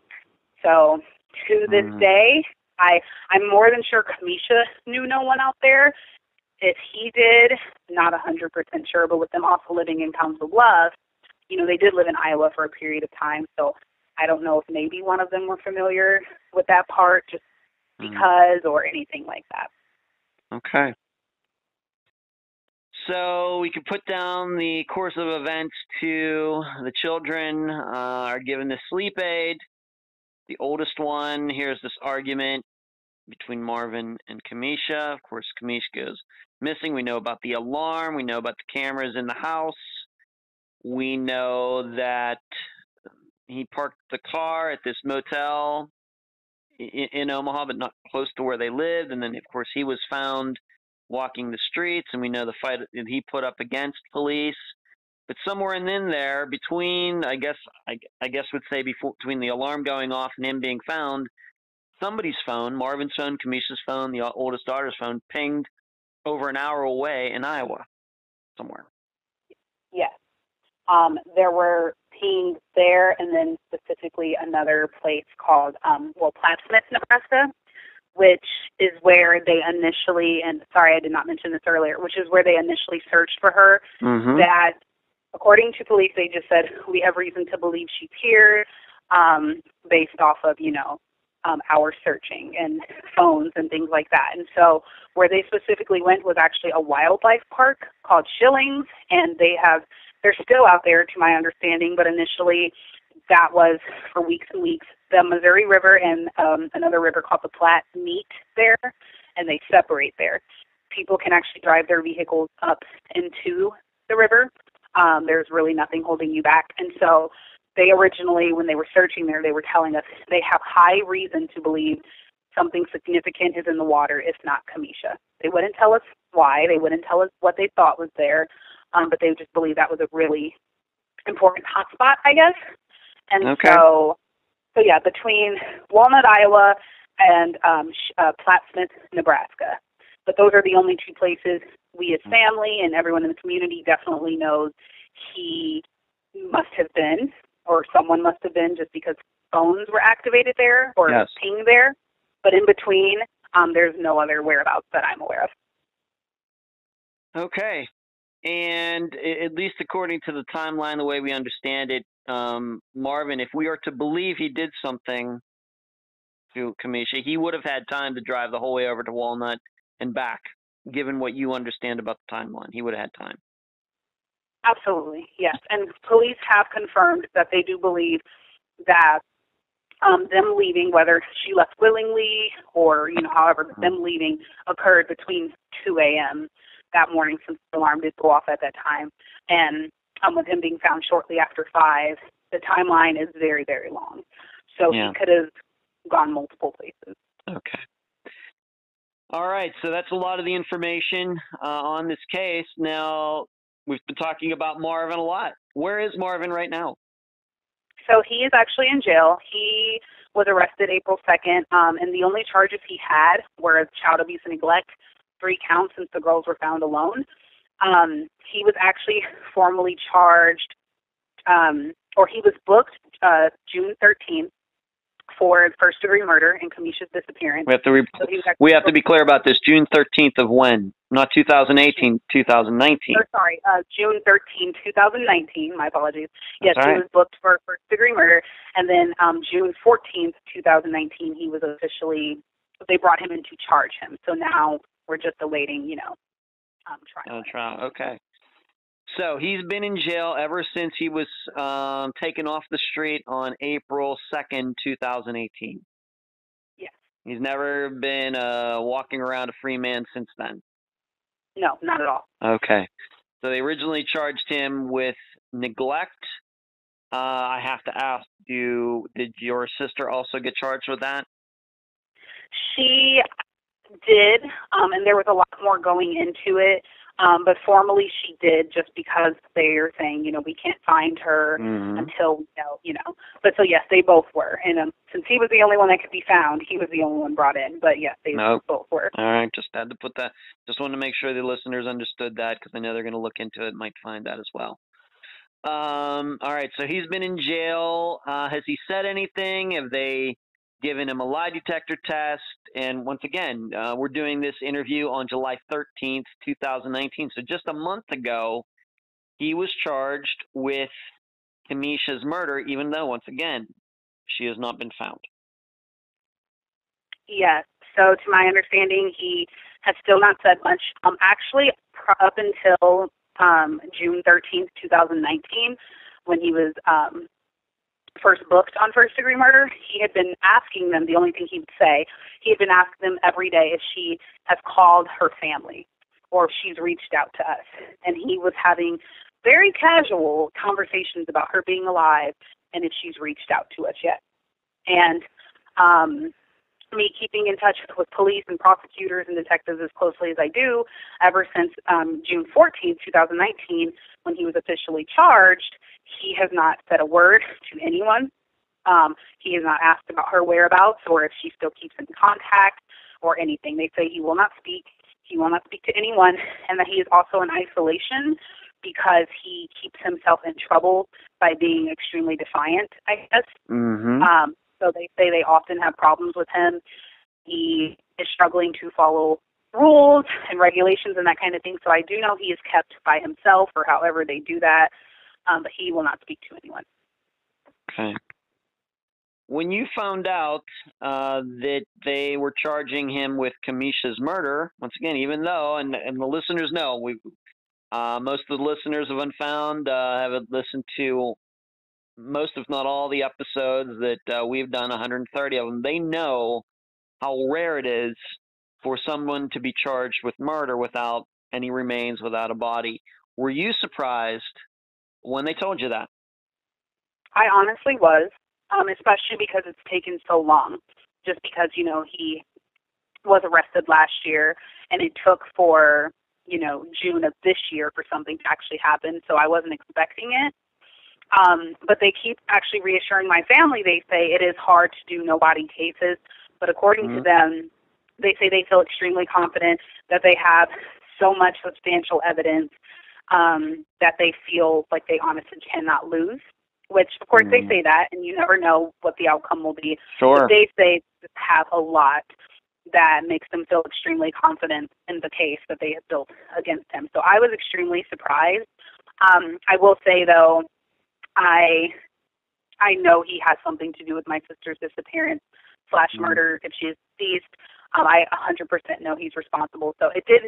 so to this day, I'm more than sure Camisha knew no one out there. If he did, not 100% sure, but with them also living in Council Bluffs, they did live in Iowa for a period of time. So I don't know if maybe one of them were familiar with that part just because or anything like that. Okay. So we could put down the course of events to the children are given the sleep aid. The oldest one hears this argument between Marvin and Camisha. Of course, Camisha goes missing. We know about the alarm. We know about the cameras in the house. We know that he parked the car at this motel in Omaha, but not close to where they lived. And then, of course, he was found walking the streets, and we know the fight that he put up against police. But somewhere in there, between, I guess would say between the alarm going off and him being found, somebody's phone, Marvin's phone, Camisha's phone, the oldest daughter's phone, pinged over an hour away in Iowa somewhere. Yes. There were pings there, and then specifically another place called, Plattsmouth, Nebraska, which is where they initially, and sorry I did not mention this earlier, which is where they initially searched for her. That, according to police, they just said, we have reason to believe she's here, based off of, our searching and phones and things like that. And so where they specifically went was actually a wildlife park called Schillings, and they're still out there to my understanding, but initially that was for weeks and weeks. The Missouri River and another river called the Platte meet there, and they separate there. People can actually drive their vehicles up into the river. There's really nothing holding you back. And so they originally, when they were searching there, they were telling us they have high reason to believe something significant is in the water, if not Camisha. They wouldn't tell us why. They wouldn't tell us what they thought was there, but they just believe that was a really important hotspot, I guess. And so yeah, between Walnut, Iowa, and Plattsmouth, Nebraska. But those are the only two places we as family and everyone in the community definitely knows he must have been, or someone must have been, just because phones were activated there or pinged there. But in between, there's no other whereabouts that I'm aware of. Okay. And at least according to the timeline, the way we understand it, Marvin, if we are to believe he did something to Camisha, he would have had time to drive the whole way over to Walnut and back, given what you understand about the timeline. He would have had time. Absolutely, yes. And police have confirmed that they do believe that them leaving, whether she left willingly or, however, them leaving occurred between 2 a.m. that morning, since the alarm did go off at that time. And with him being found shortly after 5, the timeline is very, very long. So he could have gone multiple places. Okay. All right, so that's a lot of the information on this case. Now, we've been talking about Marvin a lot. Where is Marvin right now? So he is actually in jail. He was arrested April 2nd, and the only charges he had were child abuse and neglect, 3 counts since the girls were found alone. He was actually formally charged, or he was booked June 13th for first-degree murder and Camisha's disappearance. So we have to be clear about this. June 13th of when? Not 2018, 2019. Sorry, June 13, 2019. My apologies. Yes, That's he right. was booked for first-degree murder, and then June 14th, 2019, he was they brought him in to charge him. So now we're just awaiting, trial. Trial. Okay. So he's been in jail ever since he was taken off the street on April 2nd, 2018. Yes. He's never been walking around a free man since then. No, not at all. Okay. So they originally charged him with neglect. I have to ask you, did your sister also get charged with that? She did, and there was a lot more going into it. But formally she did, just because they're saying, we can't find her until we know. But so yes, they both were. And since he was the only one that could be found, he was the only one brought in. But yes, they both were. All right, just had to put that. Just wanted to make sure the listeners understood that, because I know they're going to look into it, might find that as well. All right, so he's been in jail. Has he said anything? Have they given him a lie detector test? And once again, we're doing this interview on July 13th, 2019. So just a month ago, he was charged with Camisha's murder, even though, once again, she has not been found. Yes. So to my understanding, he has still not said much. Actually, up until June 13th, 2019, when he was first booked on first-degree murder, he had been asking them, the only thing he would say, he had been asking them every day if she has called her family or if she's reached out to us. And he was having very casual conversations about her being alive and if she's reached out to us yet. And me keeping in touch with police and prosecutors and detectives as closely as I do, ever since June 14th, 2019, when he was officially charged, he has not said a word to anyone. He has not asked about her whereabouts or if she still keeps in contact or anything. They say he will not speak. He will not speak to anyone, and that he is also in isolation because he keeps himself in trouble by being extremely defiant, I guess. So they say they often have problems with him. He is struggling to follow rules and regulations and that kind of thing. So I do know he is kept by himself or however they do that, but he will not speak to anyone. Okay. When you found out that they were charging him with Camisha's murder, once again, even though, and the listeners know, most of the listeners of Unfound have listened to most, if not all, the episodes that we've done, 130 of them. They know how rare it is for someone to be charged with murder without any remains, without a body. Were you surprised when they told you that? I honestly was, especially because it's taken so long. Just because, he was arrested last year, and it took for, June of this year for something to actually happen, so I wasn't expecting it. But they keep actually reassuring my family. They say it is hard to do no-body cases, but according to them, they say they feel extremely confident that they have so much substantial evidence that they feel like they honestly cannot lose, which, of course, they say that, and you never know what the outcome will be. Sure. But they say they have a lot that makes them feel extremely confident in the case that they have built against him. So I was extremely surprised. I will say, though, I know he has something to do with my sister's disappearance / murder if she is deceased. I 100% know he's responsible. So it did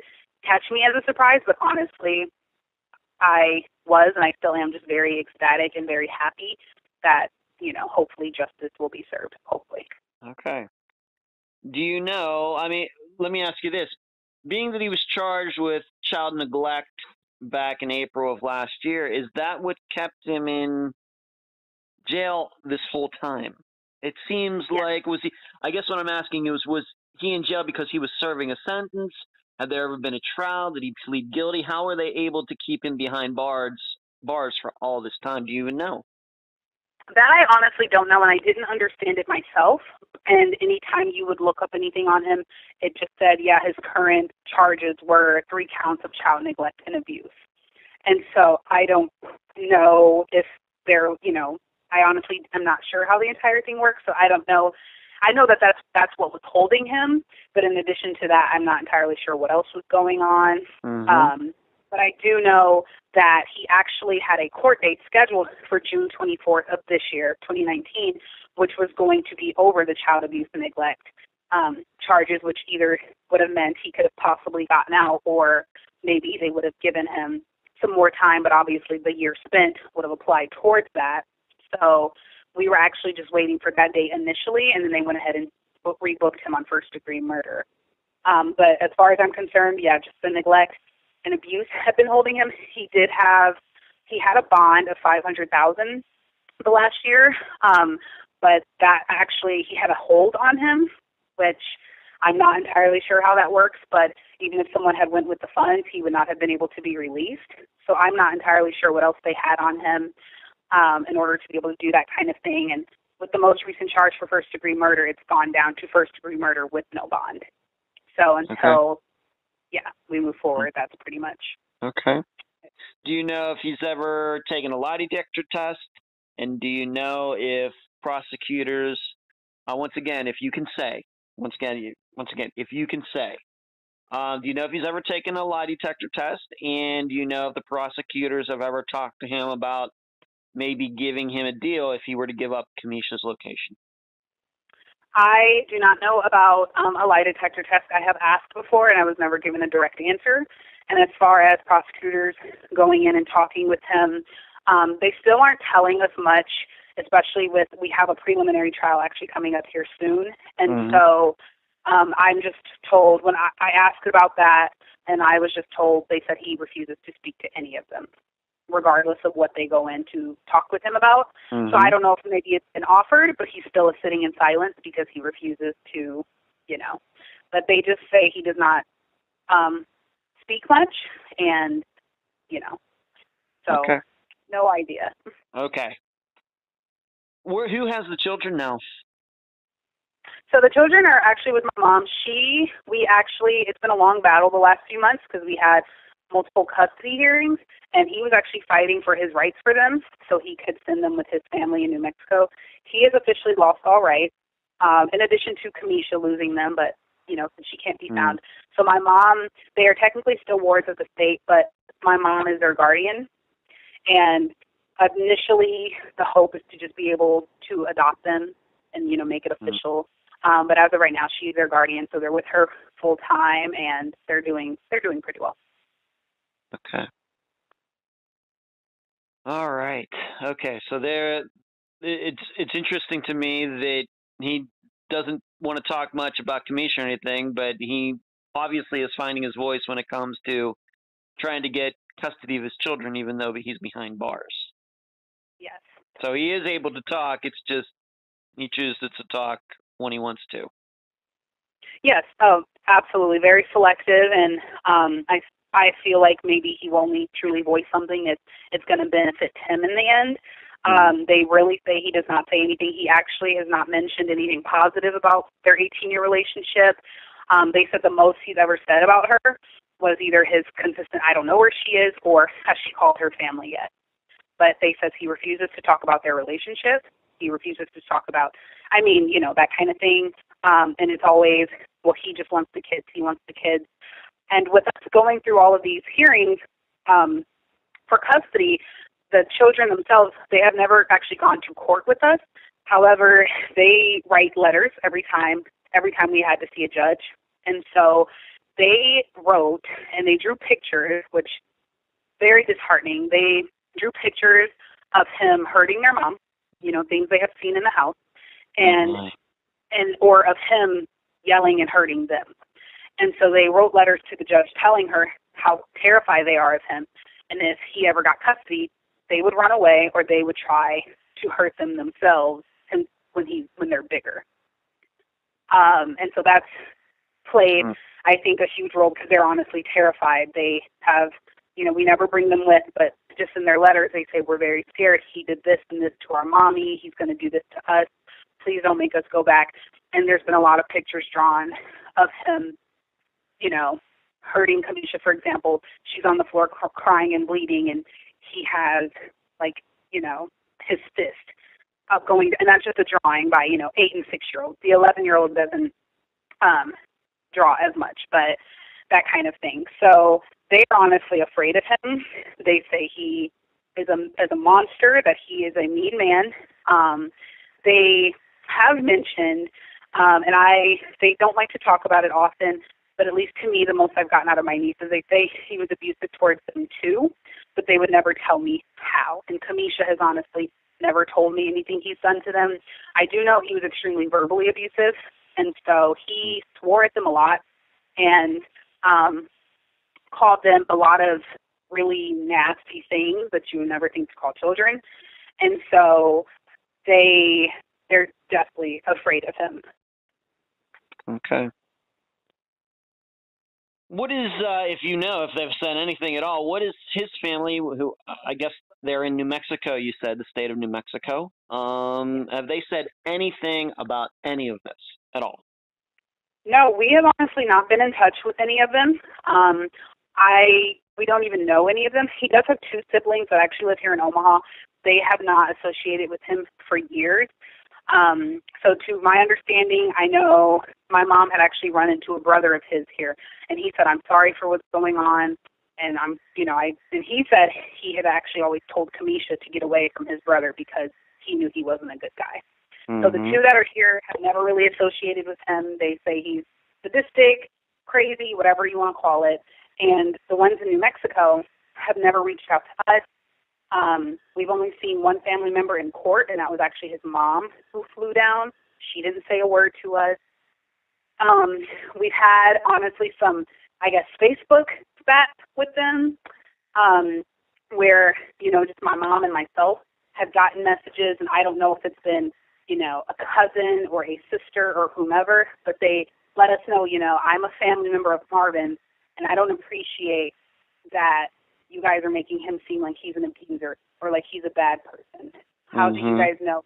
catch me as a surprise, but honestly, I was and I still am just very ecstatic and very happy that, hopefully justice will be served, hopefully. Okay. Do you know, let me ask you this. Being that he was charged with child neglect back in April of last year, is that what kept him in jail this whole time? It seems like, was he, I guess what I'm asking you is, was he in jail because he was serving a sentence? Had there ever been a trial? Did he plead guilty? How were they able to keep him behind bars for all this time? Do you even know? That I honestly don't know, and I didn't understand it myself. And anytime you would look up anything on him, it just said, his current charges were 3 counts of child neglect and abuse. And so I don't know if they're, I honestly am not sure how the entire thing works, so I don't know. I know that that's what was holding him, but in addition to that, I'm not entirely sure what else was going on. But I do know that he actually had a court date scheduled for June 24th of this year, 2019, which was going to be over the child abuse and neglect charges, which either would have meant he could have possibly gotten out, or maybe they would have given him some more time, but obviously the year spent would have applied towards that. So we were actually just waiting for that date initially, and then they went ahead and rebooked him on first-degree murder. But as far as I'm concerned, yeah, just the neglect and abuse had been holding him. He had a bond of $500,000 the last year, but that actually, he had a hold on him, which I'm not entirely sure how that works, but even if someone had went with the funds, he would not have been able to be released. So I'm not entirely sure what else they had on him in order to be able to do that kind of thing. And with the most recent charge for first-degree murder, it's gone down to first-degree murder with no bond. So until, we move forward, that's pretty much. Okay. Do you know if he's ever taken a lie detector test? And do you know if prosecutors, once again, if you can say, if you can say, do you know if he's ever taken a lie detector test? And do you know if the prosecutors have ever talked to him about maybe giving him a deal if he were to give up Camisha's location? I do not know about a lie detector test. I have asked before, and I was never given a direct answer. And as far as prosecutors going in and talking with him, they still aren't telling us much, especially we have a preliminary trial actually coming up here soon. And so I'm just told, when I asked about that, and I was just told, they said he refuses to speak to any of them, regardless of what they go in to talk with him about. So I don't know if maybe it's been offered, but he's still sitting in silence because he refuses to, But they just say he does not speak much, and, So no idea. Okay. Who has the children now? So the children are actually with my mom. It's been a long battle the last few months because we had multiple custody hearings, and he was actually fighting for his rights for them so he could send them with his family in New Mexico. He has officially lost all rights, in addition to Camisha losing them, but, since she can't be found. So my mom, they are technically still wards of the state, but my mom is their guardian, and initially the hope is to just be able to adopt them and, make it official. But as of right now, she's their guardian, so they're with her full time, and they're doing pretty well. Okay. All right. Okay. So it's interesting to me that he doesn't want to talk much about Camisha or anything, but he obviously is finding his voice when it comes to trying to get custody of his children, even though he's behind bars. Yes. So he is able to talk. It's just he chooses to talk when he wants to. Yes. Oh, absolutely. Very selective, and I feel like maybe he will only truly voice something if it's going to benefit him in the end. They really say he does not say anything. He actually has not mentioned anything positive about their 18-year relationship. They said the most he's ever said about her was either his consistent, I don't know where she is, or has she called her family yet. But they said he refuses to talk about their relationship. He refuses to talk about, that kind of thing. And it's always, well, he just wants the kids. He wants the kids. And with us going through all of these hearings for custody, the children themselves, they have never actually gone to court with us. However, they write letters every time we had to see a judge. And so they wrote and they drew pictures, which very disheartening. They drew pictures of him hurting their mom, things they have seen in the house, or of him yelling and hurting them. And so they wrote letters to the judge telling her how terrified they are of him, and if he ever got custody, they would run away or they would try to hurt them themselves when they're bigger. And so that's played, I think, a huge role because they're honestly terrified. They have, we never bring them with, but just in their letters they say, we're very scared. He did this and this to our mommy. He's going to do this to us. Please don't make us go back. And there's been a lot of pictures drawn of him, hurting Camisha, for example. She's on the floor crying and bleeding, and he has, his fist of going, and that's just a drawing by, 8 and 6-year-olds. The 11-year-old doesn't draw as much, but that kind of thing. So they're honestly afraid of him. They say he is a monster, that he is a mean man. They have mentioned, and they don't like to talk about it often, but at least to me, the most I've gotten out of my nieces, they say he was abusive towards them too, but they would never tell me how. And Camisha has honestly never told me anything he's done to them. I do know he was extremely verbally abusive, and so he swore at them a lot and called them a lot of really nasty things that you would never think to call children. And so they're definitely afraid of him. Okay. What is, if they've said anything at all, what is his family, who I guess they're in New Mexico, you said, the state of New Mexico. Have they said anything about any of this at all? No, we have honestly not been in touch with any of them. We don't even know any of them. He does have 2 siblings that actually live here in Omaha. They have not associated with him for years. So to my understanding, I know my mom had actually run into a brother of his here, and he said, "I'm sorry for what's going on." And and he said he had actually always told Camisha to get away from his brother because he knew he wasn't a good guy. So the 2 that are here have never really associated with him. They say he's sadistic, crazy, whatever you want to call it. And the ones in New Mexico have never reached out to us. We've only seen one family member in court, and that was actually his mom who flew down. She didn't say a word to us. We've had, honestly, some, I guess, Facebook spats with them where, just my mom and myself have gotten messages, and I don't know if it's been, a cousin or a sister or whomever, but they let us know, I'm a family member of Marvin, and I don't appreciate that you guys are making him seem like he's an abuser or like he's a bad person. How do you guys know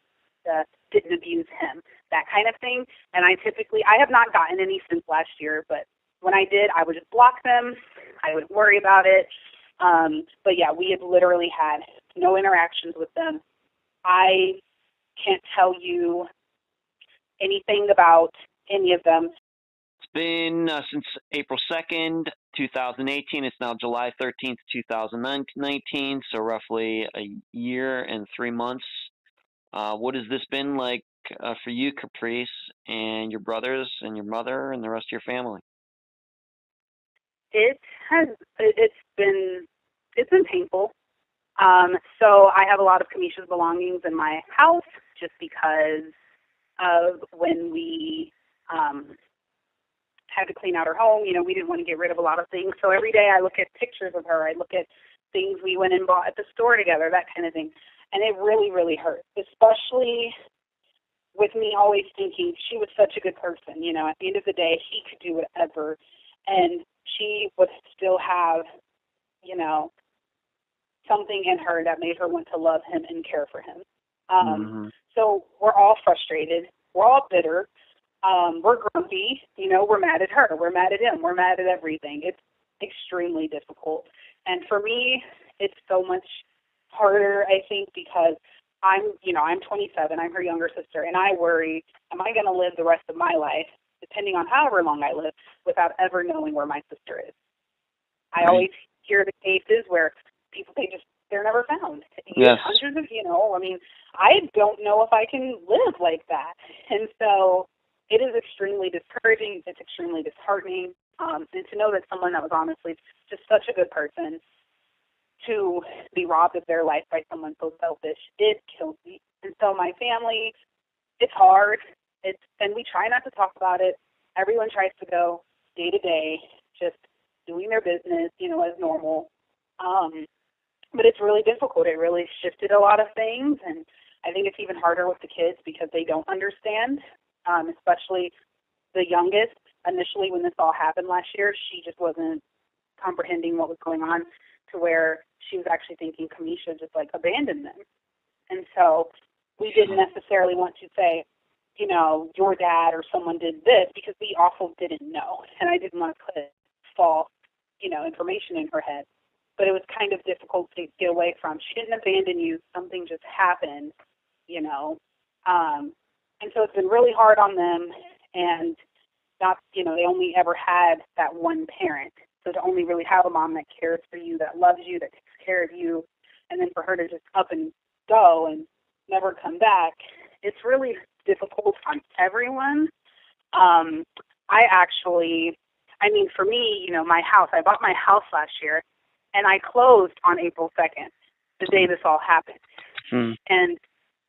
didn't abuse him? That kind of thing. And I have not gotten any since last year, but when I did, I would just block them. I wouldn't worry about it. But yeah, we have literally had no interactions with them. I can't tell you anything about any of them. It's been since April 2nd, 2018. It's now July 13th, 2019, so roughly a year and 3 months. What has this been like for you, Caprice, and your brothers and your mother and the rest of your family? It's been painful. So I have a lot of Camisha's belongings in my house just because of when we had to clean out her home. We didn't want to get rid of a lot of things. So every day I look at pictures of her. I look at things we went and bought at the store together, that kind of thing. And it really, really hurts, especially with me always thinking she was such a good person. At the end of the day, he could do whatever, and she would still have, something in her that made her want to love him and care for him. So we're all frustrated. We're all bitter. We're grumpy. We're mad at her. We're mad at him. We're mad at everything. It's extremely difficult. And for me, it's so much harder, I think, because I'm 27. I'm her younger sister, and I worry, am I going to live the rest of my life, depending on however long I live, without ever knowing where my sister is? I always hear the cases where people, they're never found. Yes. Hundreds of, I don't know if I can live like that. And so it is extremely discouraging. It's extremely disheartening. And to know that someone that was honestly just such a good person to be robbed of their life by someone so selfish, it kills me. And so my family, it's hard. And we try not to talk about it. Everyone tries to go day to day, just doing their business, as normal. But it's really difficult. It really shifted a lot of things, and I think it's even harder with the kids because they don't understand, especially the youngest. Initially, when this all happened last year, she just wasn't comprehending what was going on, to where she was actually thinking Camisha just abandoned them. And so we didn't necessarily want to say, your dad or someone did this, because we also didn't know. And I didn't want to put false, information in her head. But it was kind of difficult to get away from. She didn't abandon you. Something just happened. you know. And so it's been really hard on them, and not, you know, they only ever had that one parent. So to only really have a mom that cares for you, that loves you, that takes care of you, and then for her to just up and go and never come back, it's really difficult on everyone. For me, you know, my house, I bought my house last year, and I closed on April 2nd, the day this all happened. And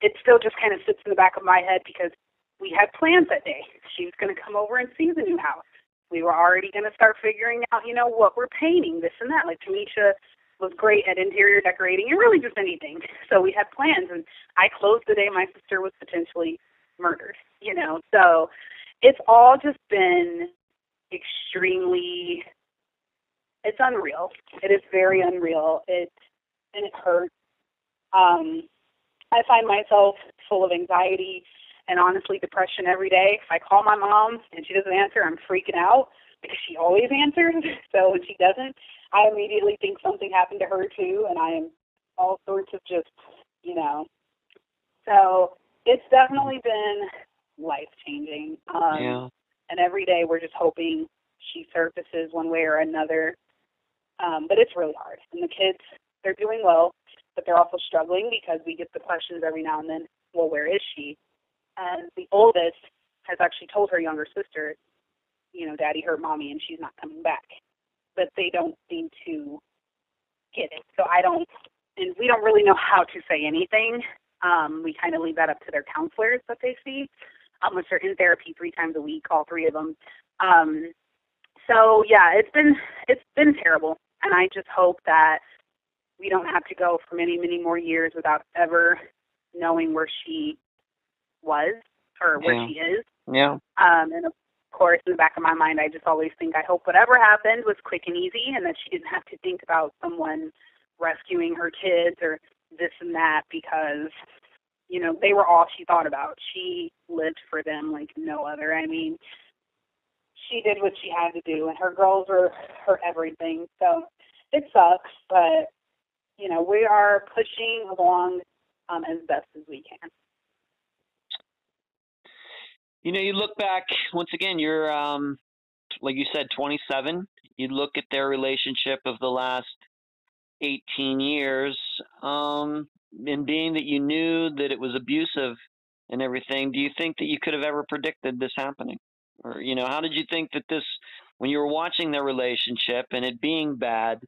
it still just kind of sits in the back of my head because we had plans that day. She was going to come over and see the new house. We were already going to start figuring out, you know, what we're painting, this and that. Like, Camisha was great at interior decorating and really just anything. So we had plans, and I closed the day my sister was potentially murdered, you know. So it's all just been extremely, it's unreal. It is very unreal. And it hurts. I find myself full of anxiety and honestly depression every day. If I call my mom and she doesn't answer, I'm freaking out because she always answers. So when she doesn't, I immediately think something happened to her too, and I am all sorts of just, you know. So it's definitely been life-changing. And every day we're just hoping she surfaces one way or another. But it's really hard. And the kids, they're doing well, but they're also struggling because we get the questions every now and then, well, where is she? And the oldest has actually told her younger sister, you know, Daddy hurt Mommy and she's not coming back. But they don't seem to get it. So we don't really know how to say anything. We kind of leave that up to their counselors that they see, which are in therapy 3 times a week, all 3 of them. So yeah, it's been terrible. And I just hope that we don't have to go for many, many more years without ever knowing where she was or where she is. Yeah. And of course, in the back of my mind, I just always think, I hope whatever happened was quick and easy and that she didn't have to think about someone rescuing her kids or this and that because, you know, they were all she thought about. She lived for them like no other. I mean, she did what she had to do, and her girls were her everything. So it sucks, but, you know, we are pushing along as best as we can. You know, you look back, once again, you're, like you said, 27. You look at their relationship of the last 18 years, and being that you knew that it was abusive and everything, do you think that you could have ever predicted this happening? Or, you know, how did you think that this, when you were watching their relationship and it being bad,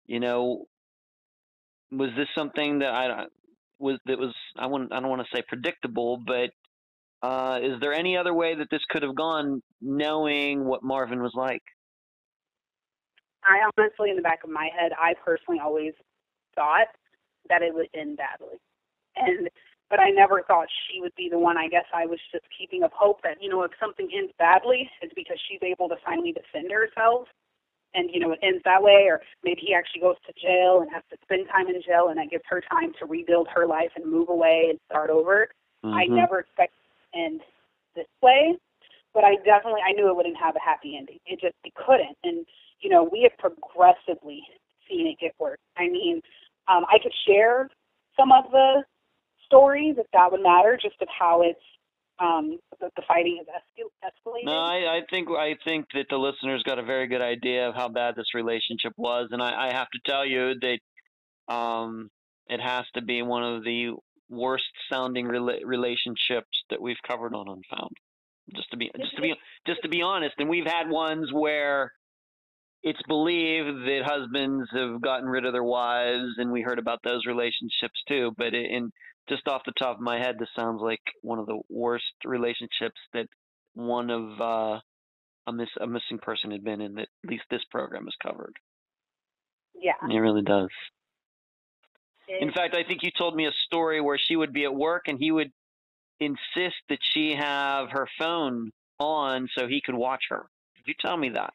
you know, was this something that I don't want to say predictable, but is there any other way that this could have gone, knowing what Marvin was like? I honestly, in the back of my head, I personally always thought that it would end badly. But I never thought she would be the one. I guess I was just keeping up hope that, you know, if something ends badly, it's because she's able to finally defend herself. And, you know, it ends that way. Or maybe he actually goes to jail and has to spend time in jail, and that gives her time to rebuild her life and move away and start over. Mm-hmm. I never expected it to end this way. But I knew it wouldn't have a happy ending. It couldn't. And, you know, we have progressively seen it get worse. I mean, I could share some of the stories, if that would matter, just of how it's the fighting has escalated. No, I think that the listeners got a very good idea of how bad this relationship was, and I have to tell you that it has to be one of the worst sounding relationships that we've covered on Unfound. Just to be honest, and we've had ones where it's believed that husbands have gotten rid of their wives, and we heard about those relationships too. But just off the top of my head, this sounds like one of the worst relationships that one of a missing person had been in, that at least this program has covered. Yeah. It really does. In fact, I think you told me a story where she would be at work and he would insist that she have her phone on so he could watch her. Did you tell me that?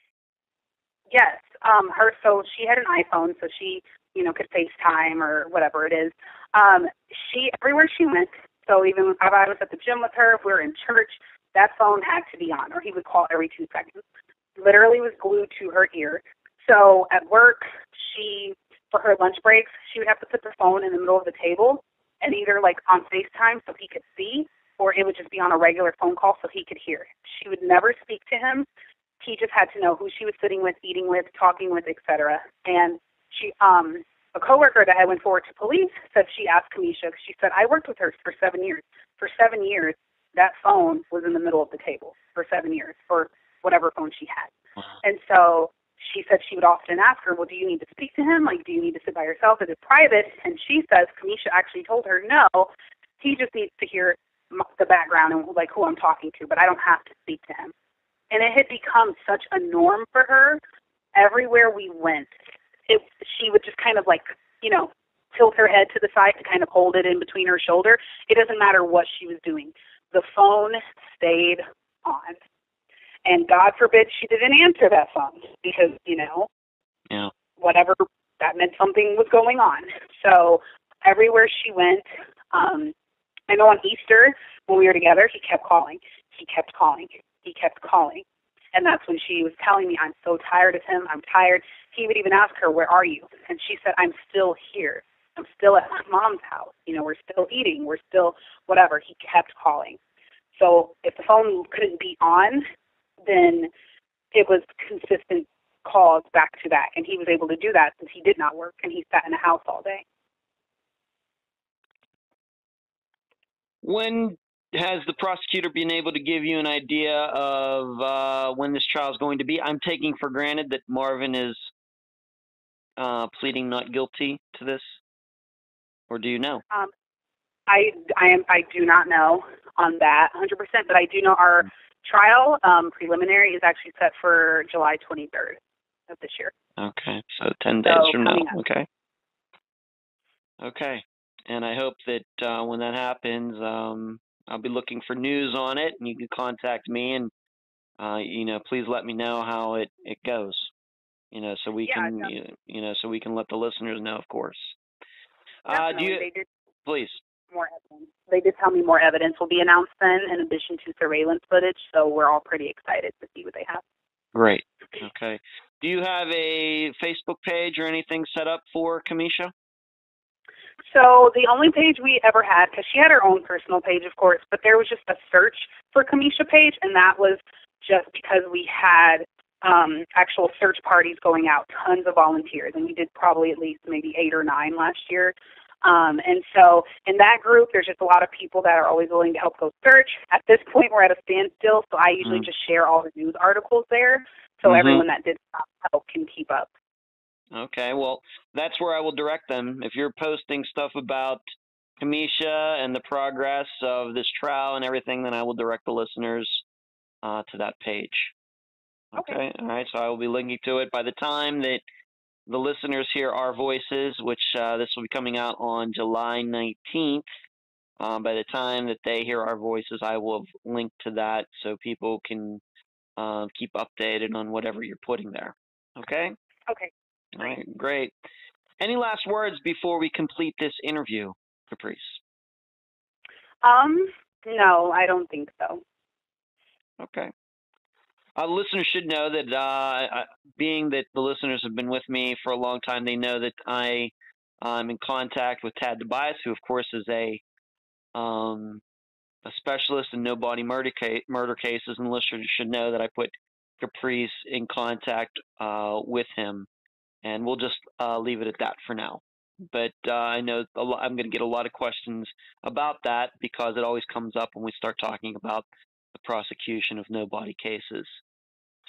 Yes. So she had an iPhone, so she, you know, could FaceTime or whatever it is. Everywhere she went, so even if I was at the gym with her, if we were in church, that phone had to be on, or he would call every 2 seconds. Literally was glued to her ear. So at work, for her lunch breaks, she would have to put the phone in the middle of the table and either like on FaceTime so he could see, or it would just be on a regular phone call so he could hear. She would never speak to him. He just had to know who she was sitting with, eating with, talking with, etc. And she, a coworker that had went forward to police said she asked Camisha, she said, I worked with her for 7 years. For 7 years, that phone was in the middle of the table for 7 years, for whatever phone she had. Wow. And so she said she would often ask her, well, do you need to speak to him? Like, do you need to sit by yourself? Is it private? And she says, Camisha actually told her, no, he just needs to hear the background and like who I'm talking to, but I don't have to speak to him. And it had become such a norm for her. Everywhere we went, she would just kind of like, you know, tilt her head to the side to kind of hold it in between her shoulder. It doesn't matter what she was doing. The phone stayed on. And God forbid she didn't answer that phone because, you know, yeah, whatever, that meant something was going on. So everywhere she went, I know on Easter when we were together, he kept calling. He kept calling. He kept calling. And that's when she was telling me, I'm so tired of him. I'm tired. He would even ask her, where are you? And she said, I'm still here. I'm still at my mom's house. You know, we're still eating. We're still whatever. He kept calling. So if the phone couldn't be on, then it was consistent calls back to back. And he was able to do that since he did not work and he sat in the house all day. When has the prosecutor been able to give you an idea of when this trial is going to be? I'm taking for granted that Marvin is pleading not guilty to this, or do you know? I do not know on that 100%, but I do know our trial preliminary is actually set for July 23rd of this year. Okay, so 10 days from now. Okay. Okay. And I hope that when that happens, I'll be looking for news on it, and you can contact me, and you know, please let me know how it goes. You know, so we can you know, so we can let the listeners know, of course. Please. More evidence. They did tell me more evidence will be announced then, in addition to surveillance footage. So we're all pretty excited to see what they have. Great. Okay. Do you have a Facebook page or anything set up for Camisha? So the only page we ever had, because she had her own personal page, of course, but there was just a search for Camisha page, and that was just because we had actual search parties going out, tons of volunteers, and we did probably at least maybe 8 or 9 last year. And so in that group, there's just a lot of people that are always willing to help go search. At this point, we're at a standstill, so I usually just share all the news articles there, so everyone that did help can keep up. Okay, well, that's where I will direct them. If you're posting stuff about Camisha and the progress of this trial and everything, then I will direct the listeners to that page. Okay. All right, so I will be linking to it by the time that the listeners hear our voices, which this will be coming out on July 19th. By the time that they hear our voices, I will have linked to that so people can keep updated on whatever you're putting there. Okay? Okay. All right, great. Any last words before we complete this interview, Caprice? No, I don't think so. Okay. Listeners should know that being that the listeners have been with me for a long time, they know that I'm in contact with Tad Tobias, who, of course, is a specialist in no-body murder cases, and listeners should know that I put Caprice in contact with him. And we'll just leave it at that for now. But I know I'm going to get a lot of questions about that because it always comes up when we start talking about the prosecution of no-body cases.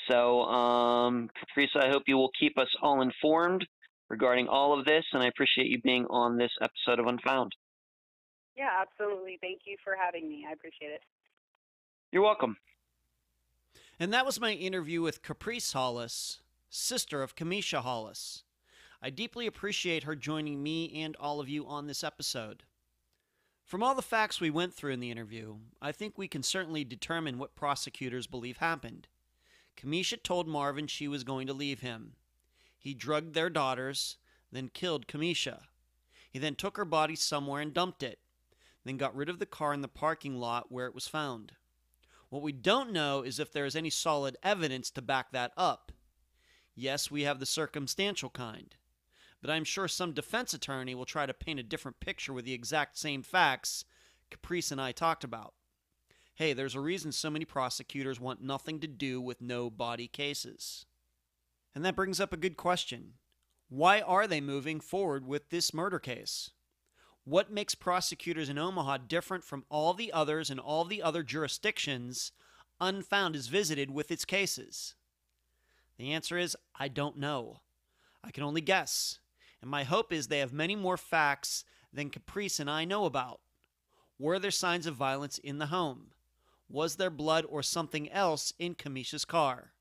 So, Caprice, I hope you will keep us all informed regarding all of this, and I appreciate you being on this episode of Unfound. Yeah, absolutely. Thank you for having me. I appreciate it. You're welcome. And that was my interview with Caprice Hollis, sister of Camisha Hollis. I deeply appreciate her joining me and all of you on this episode. From all the facts we went through in the interview, I think we can certainly determine what prosecutors believe happened. Camisha told Marvin she was going to leave him. He drugged their daughters, then killed Camisha. He then took her body somewhere and dumped it, then got rid of the car in the parking lot where it was found. What we don't know is if there is any solid evidence to back that up. Yes, we have the circumstantial kind. but I'm sure some defense attorney will try to paint a different picture with the exact same facts Caprice and I talked about. Hey, there's a reason so many prosecutors want nothing to do with no body cases. And that brings up a good question. Why are they moving forward with this murder case? What makes prosecutors in Omaha different from all the others in all the other jurisdictions Unfound is visited with its cases? The answer is, I don't know. I can only guess. And my hope is they have many more facts than Caprice and I know about. Were there signs of violence in the home? Was there blood or something else in Camisha's car?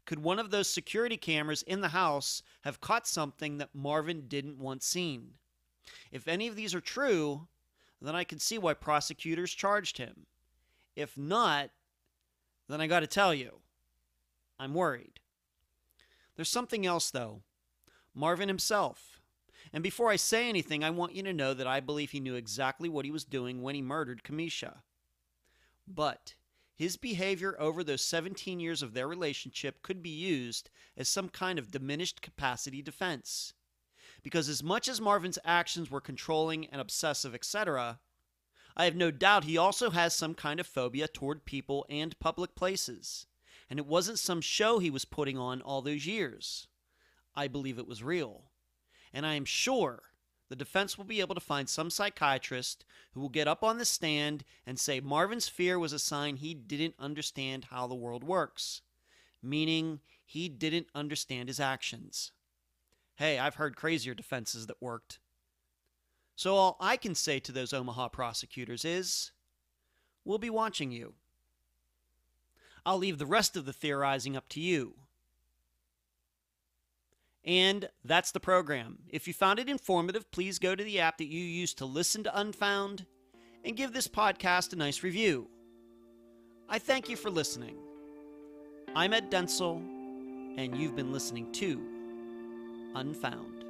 Could one of those security cameras in the house have caught something that Marvin didn't want seen? If any of these are true, then I can see why prosecutors charged him. If not, then I got to tell you, I'm worried. There's something else, though. Marvin himself. And before I say anything, I want you to know that I believe he knew exactly what he was doing when he murdered Camisha. But his behavior over those 17 years of their relationship could be used as some kind of diminished capacity defense. Because as much as Marvin's actions were controlling and obsessive, etc., I have no doubt he also has some kind of phobia toward people and public places. And it wasn't some show he was putting on all those years. I believe it was real. And I am sure the defense will be able to find some psychiatrist who will get up on the stand and say Marvin's fear was a sign he didn't understand how the world works, meaning he didn't understand his actions. Hey, I've heard crazier defenses that worked. So all I can say to those Omaha prosecutors is, we'll be watching you. I'll leave the rest of the theorizing up to you. And that's the program. If you found it informative, please go to the app that you use to listen to Unfound and give this podcast a nice review. I thank you for listening. I'm Ed Densel, and you've been listening to Unfound.